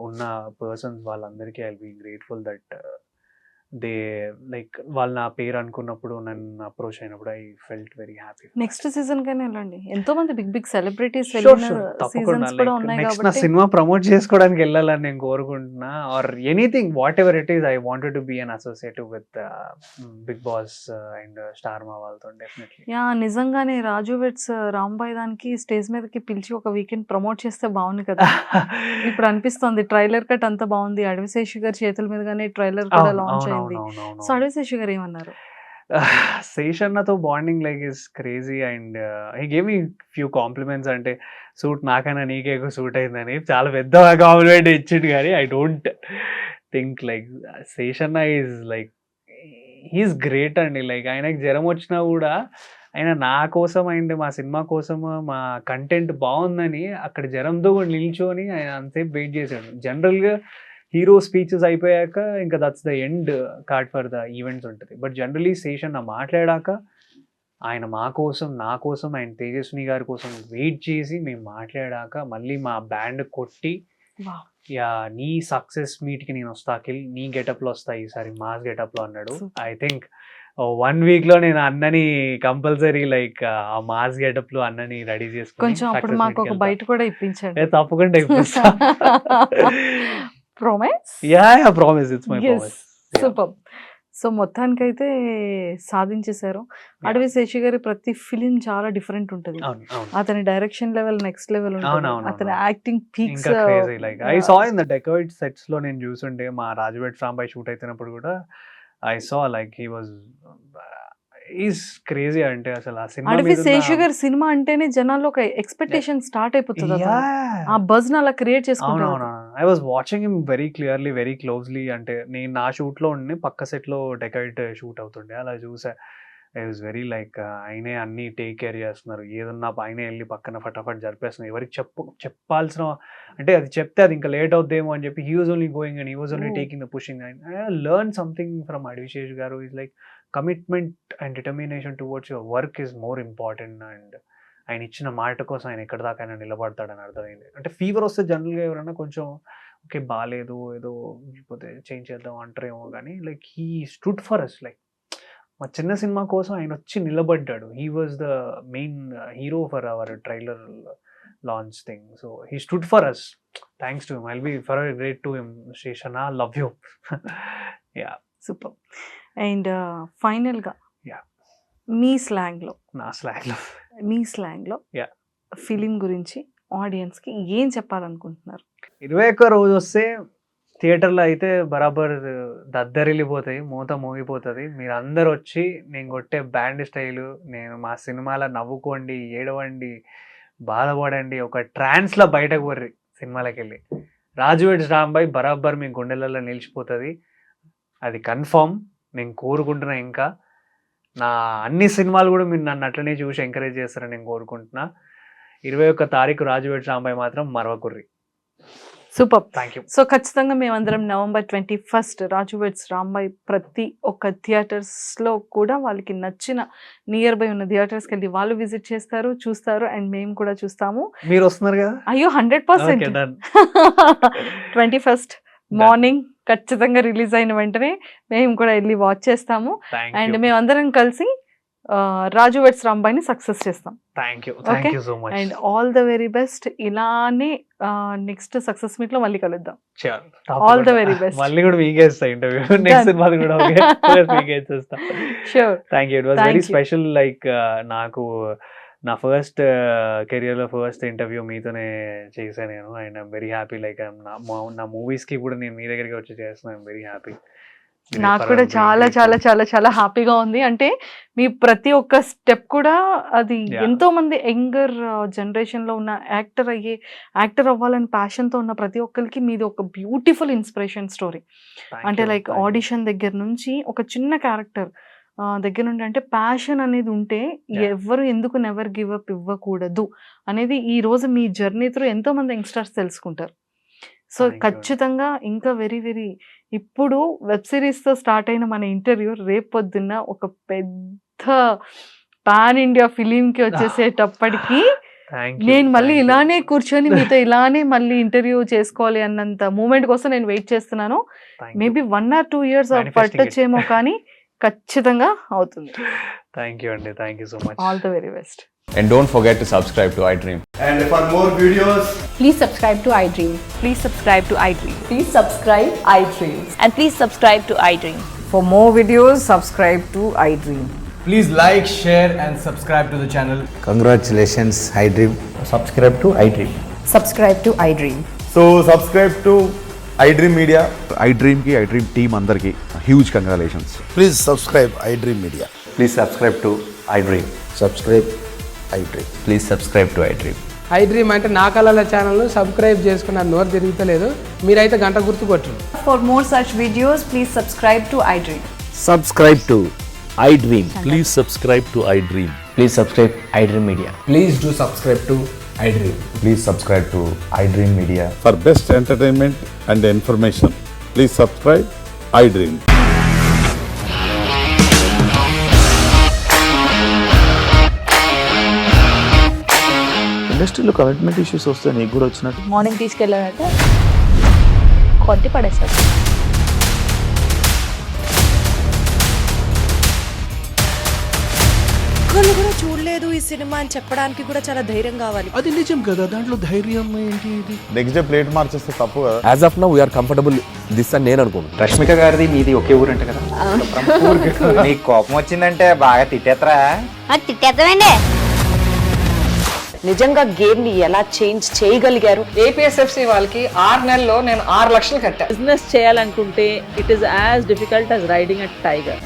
unna persons వాళ్ళందరికీ I'll be grateful that they like వాళ్ళు నా పేరు అనుకున్నప్పుడు నన్ను approach అయినప్పుడు I felt very happy. Next season కైనా వెళ్ళండి, ఎంతో మంది బిగ్ సెలబ్రిటీస్ నెక్స్ట్ నా సినిమా ప్రమోట్ చేసుకోవడానికి వెళ్ళాలని నేను కోరుకుంటున్నా. Or anything whatever it is I wanted to be an associative with Bigg Boss and Star Maa వాళ్ళతో డెఫినెట్లీ. నిజంగానే రాజు వెట్స్ రాంబాయ్ దానికి స్టేజ్ మీదకి పిలిచి ఒక వీకెండ్ ప్రమోట్ చేస్తే బాగుంది కదా. ఇప్పుడు అనిపిస్తుంది ట్రైలర్ కట్ అంత బాగుంది, అడవిశేషి గారి చేతుల మీదగానే ట్రైలర్ కూడా లాంచ్ అయింది. సో అడవిశేషి గారు ఏమన్నారు? శేషన్నతో bonding like is crazy and he gave me few compliments. అంటే సూట్ నాకైనా నీకే సూట్ అయిందని చాలా పెద్ద కాంప్లిమెంట్ ఇచ్చిండు. కానీ I don't think like Seshanna is like he is great అండి. లైక్ ఆయనకి జ్వరం వచ్చినా కూడా ఆయన నా కోసం అండ్ మా సినిమా కోసం మా కంటెంట్ బాగుందని అక్కడ జ్వరంతో కూడా నిల్చొని ఆయన అంతసేపు వెయిట్ చేశాడు. జనరల్గా హీరో స్పీచెస్ అయిపోయాక ఇంకా that's the end card for the events ఉంటుంది. బట్ జనరలీ శేషన్న మాట్లాడాక ఆయన మా కోసం నా కోసం అండ్ తేజస్విని గారి కోసం వెయిట్ చేసి మేము మాట్లాడాక మళ్ళీ మా బ్యాండ్ కొట్టి నీ సక్సెస్ మీట్కి నేను వస్తా అఖిల్, నీ గెటప్లో వస్తా ఈసారి మాస్ గెటప్లో అన్నాడు. ఐ థింక్ 1 వీక్లో నేను అన్నని కంపల్సరీ లైక్ ఆ మాస్ గెటప్లో అన్నని రెడీ చేసుకుని కొంచెం అప్పుడు మాకు ఒక బయట కూడా ఇప్పించండి. తప్పకుండా ఇప్పిస్తా. Promise? Yeah, promise. It's my promise. Superb. So మొత్తానికైతే సాధించేశారు. అడవి శేషి గారి ప్రతి ఫిలిం చాలా డిఫరెంట్ ఉంటుంది. అవును అవును అతని డైరెక్షన్ లెవెల్ నెక్స్ట్ లెవెల్ ఉంటుంది. అవునవును, అతని అవును. Acting peaks. ఇంకా crazy like I saw in the Dacoit sets లో నేను చూసుండే మా రాజువేట్ రాంబాయ్ షూట్ అవుతున్నప్పుడు కూడా I saw like he was is crazy అంటే అసలు ఆ సినిమా అడవి మీద శేషి గారి సినిమా అంటేనే జనాల్లో ఒక ఎక్స్పెక్టేషన్ స్టార్ట్ అయిపోతుంది. అతను ఆ బజ్ ని అలా క్రియేట్ చేసుకుంటారు. అవునవును I was watching him very clearly very closely. అంటే నేను నా షూట్ లో ఉండి పక్క సెట్ లో డెకాయిడ్ షూట్ అవుతుండే అలా చూసా. ఐ వాజ్ వెరీ లైక్ ఆయనే అన్ని టేక్ కేర్ చేస్తున్నారు, ఏదన్నా ఆయనే వెళ్ళి పక్కన ఫటాఫట్ జరిపేస్తున్నారు, ఎవరికి చెప్పాల్సిన అంటే అది చెప్తే అది ఇంకా లేట్ అవుద్దేమో అని చెప్పి he was only going and he was only taking the pushing. I learn something from Adivi Sesh garu. Is like commitment and determination towards your work is more important. And ఆయన ఇచ్చిన మాట కోసం ఆయన ఎక్కడ దాకా ఆయన నిలబడతాడని అర్థమైంది. అంటే ఫీవర్ వస్తే జనరల్గా ఎవరైనా కొంచెం ఓకే బాగాలేదు ఏదో లేకపోతే చేంజ్ చేద్దాం అంటారేమో, కానీ like he stood for us. Like మా చిన్న సినిమా కోసం ఆయన వచ్చి నిలబడ్డాడు. He was the main hero for our trailer launch thing. So he stood for us. Thanks to him. I'll be for great to him. Seshanna love you. Yeah super. And final గా Yeah. మీ slang లో నా స్లాగ్లో Yeah. Film గురించి audience కి ఏం చెప్పాలనుకుంటున్నారు? 21 రోజు వస్తే థియేటర్లో అయితే బరాబర్ దద్దరిల్లిపోతాయి, మూత మోగిపోతుంది. మీరు అందరు వచ్చి నేను కొట్టే బ్యాండ్ స్టైలు, నేను మా సినిమాలో నవ్వుకోండి, ఏడవండి, బాధపడండి, ఒక ట్రాన్స్లో బయటకు పోర్రి సినిమాలకు వెళ్ళి. రాజువేట్ రాంబాయ్ బరాబర్ మీ గుండెలలో నిలిచిపోతుంది, అది కన్ఫర్మ్. నేను కోరుకుంటున్నా. ఇంకా నా అన్ని సినిమాలు కూడా మీరు నన్ను అట్లనే చూసి ఎంకరేజ్ చేస్తారని నేను కోరుకుంటున్నా. 21 తారీఖు రాజువేట్ రాంబాయ్ మాత్రం మరవకుర్రి. సూపర్. Thank you. సో ఖచ్చితంగా మేమందరం November 21 రాజువేట్స్ రాంబాయ్ ప్రతి ఒక్క థియేటర్స్ లో కూడా వాళ్ళకి నచ్చిన నియర్ బై ఉన్న థియేటర్స్కి వెళ్ళి వాళ్ళు విజిట్ చేస్తారు, చూస్తారు, అండ్ మేము కూడా చూస్తాము. మీరు వస్తున్నారు కదా? అయ్యో 100%. Okay, done. 21 మార్నింగ్ ఖచ్చితంగా రిలీజ్ అయిన వెంటనే మేము కూడా వెళ్ళి వాచ్ చేస్తాము. Thank and you. మేమందరం కలిసి రాజువేట్స్ రాంబాయ్ని సక్సెస్ చేస్తాం. Thank you. Thank Okay. you so much. And all the very best. ఇలానే నెక్స్ట్ సక్సెస్ మీట్ లో మళ్ళీ కలుద్దాం. Sure. All the very best. మళ్ళీ కూడా మీకే ఇస్తా ఇంటర్వ్యూ. నెక్స్ట్ సినిమాది కూడా మీకే ఇస్తా. Sure. Thank you. It was Thank very you. Special. Like నాకు నా ఫస్ట్ కెరియర్లో ఫస్ట్ ఇంటర్వ్యూ మీతోనే చేశాను నేను. And I'm very happy. Like నా మూవీస్కి కూడా నేను మీ దగ్గరికి వచ్చి చేస్తున్నాను. I'm very happy. నాకు కూడా చాలా చాలా చాలా చాలా హ్యాపీగా ఉంది. అంటే మీ ప్రతి ఒక్క స్టెప్ కూడా అది Yeah. ఎంతో మంది యంగర్ జనరేషన్ లో ఉన్న యాక్టర్ అవ్వాలని ప్యాషన్ తో ఉన్న ప్రతి ఒక్కరికి మీది ఒక బ్యూటిఫుల్ ఇన్స్పిరేషన్ స్టోరీ. అంటే లైక్ ఆడిషన్ దగ్గర నుంచి ఒక చిన్న క్యారెక్టర్ దగ్గర నుండి, అంటే ప్యాషన్ అనేది ఉంటే Yeah. ఎవరు ఎందుకు నెవర్ గివ్ అప్ ఇవ్వకూడదు అనేది ఈ రోజు మీ జర్నీ త్రూ ఎంతో మంది యంగ్స్టర్స్ తెలుసుకుంటారు. So Thank you. ఖచ్చితంగా ఇంకా వెరీ వెరీ ఇప్పుడు వెబ్ సిరీస్ తో స్టార్ట్ అయిన మన ఇంటర్వ్యూ రేపొద్దున్న ఒక పెద్ద పాన్ ఇండియా ఫిలిం కి వచ్చేసేటప్పటికి Thank you. నేను మళ్ళీ Thank you. ఇలానే కూర్చొని మీతో ఇలానే మళ్ళీ ఇంటర్వ్యూ చేసుకోవాలి అన్నంత మూమెంట్ కోసం నేను వెయిట్ చేస్తున్నాను. Thank you. Maybe 1 or 2 years Manifesting పట్టొచ్చేమో కానీ ఖచ్చితంగా అవుతుంది. Thank you అండి. Thank you so much. All the very best. And don't forget to subscribe to iDream. And for more videos, Please subscribe to iDream. Please subscribe to iDream. Please subscribe iDream. And please subscribe to iDream. For more videos, subscribe to iDream. please like, share, and subscribe to the channel. Congratulations, iDream. Subscribe to iDream. Subscribe to iDream. So subscribe to iDream Media. iDream team andarki huge congratulations. Please subscribe iDream Media. Please subscribe to iDream. Subscribe iDream. Please subscribe to iDream. iDream అంటే నా కళల ఛానల్ను subscribe చేసుకున్న నోరు తిరుగుతలేదు, మీరైతే గంట గుర్తు కొట్టండి. For more such videos, please subscribe to iDream. Subscribe to iDream. Please subscribe to iDream. Please subscribe iDream Media. Please do subscribe to iDream. Please subscribe to iDream Media. For best entertainment and information, please subscribe iDream. ఇండస్ట్రీలో commitment issues వస్తే నీకు కూడా వచ్చినట్టు morning తీసుకెళ్ళాలంటే కొట్టి పడేస్తారు. ఒక్కళ్ళు కూడా చూడలేదు. చూడలేదు ఈ సినిమా అని చెప్పడానికి కూడా చాలా ధైర్యం కావాలి. అది నిజం కదా, దాంట్లో ధైర్యం ఏంటి? ఇది నెక్స్ట్ డే ప్లేట్ మార్చేస్తే తప్పు కదా. As of now we're comfortable this అని నేను అనుకుంటున్నాను. రష్మిక గారిది మీది ఒకే ఊరంట కదా. నీకు కోపం వచ్చిందంటే బాగా తిట్టేత్తరా? తిట్టేద్దామండి. నిజంగా గేమ్ ని ఎలా చేంజ్ చేయగలిగారు? ఏపీఎస్ఎఫ్సి వాళ్ళకి 6 నెలల్లో నేను 6 లక్షలు కట్టా. బిజినెస్ చేయాలనుకుంటే it is as difficult as riding a tiger.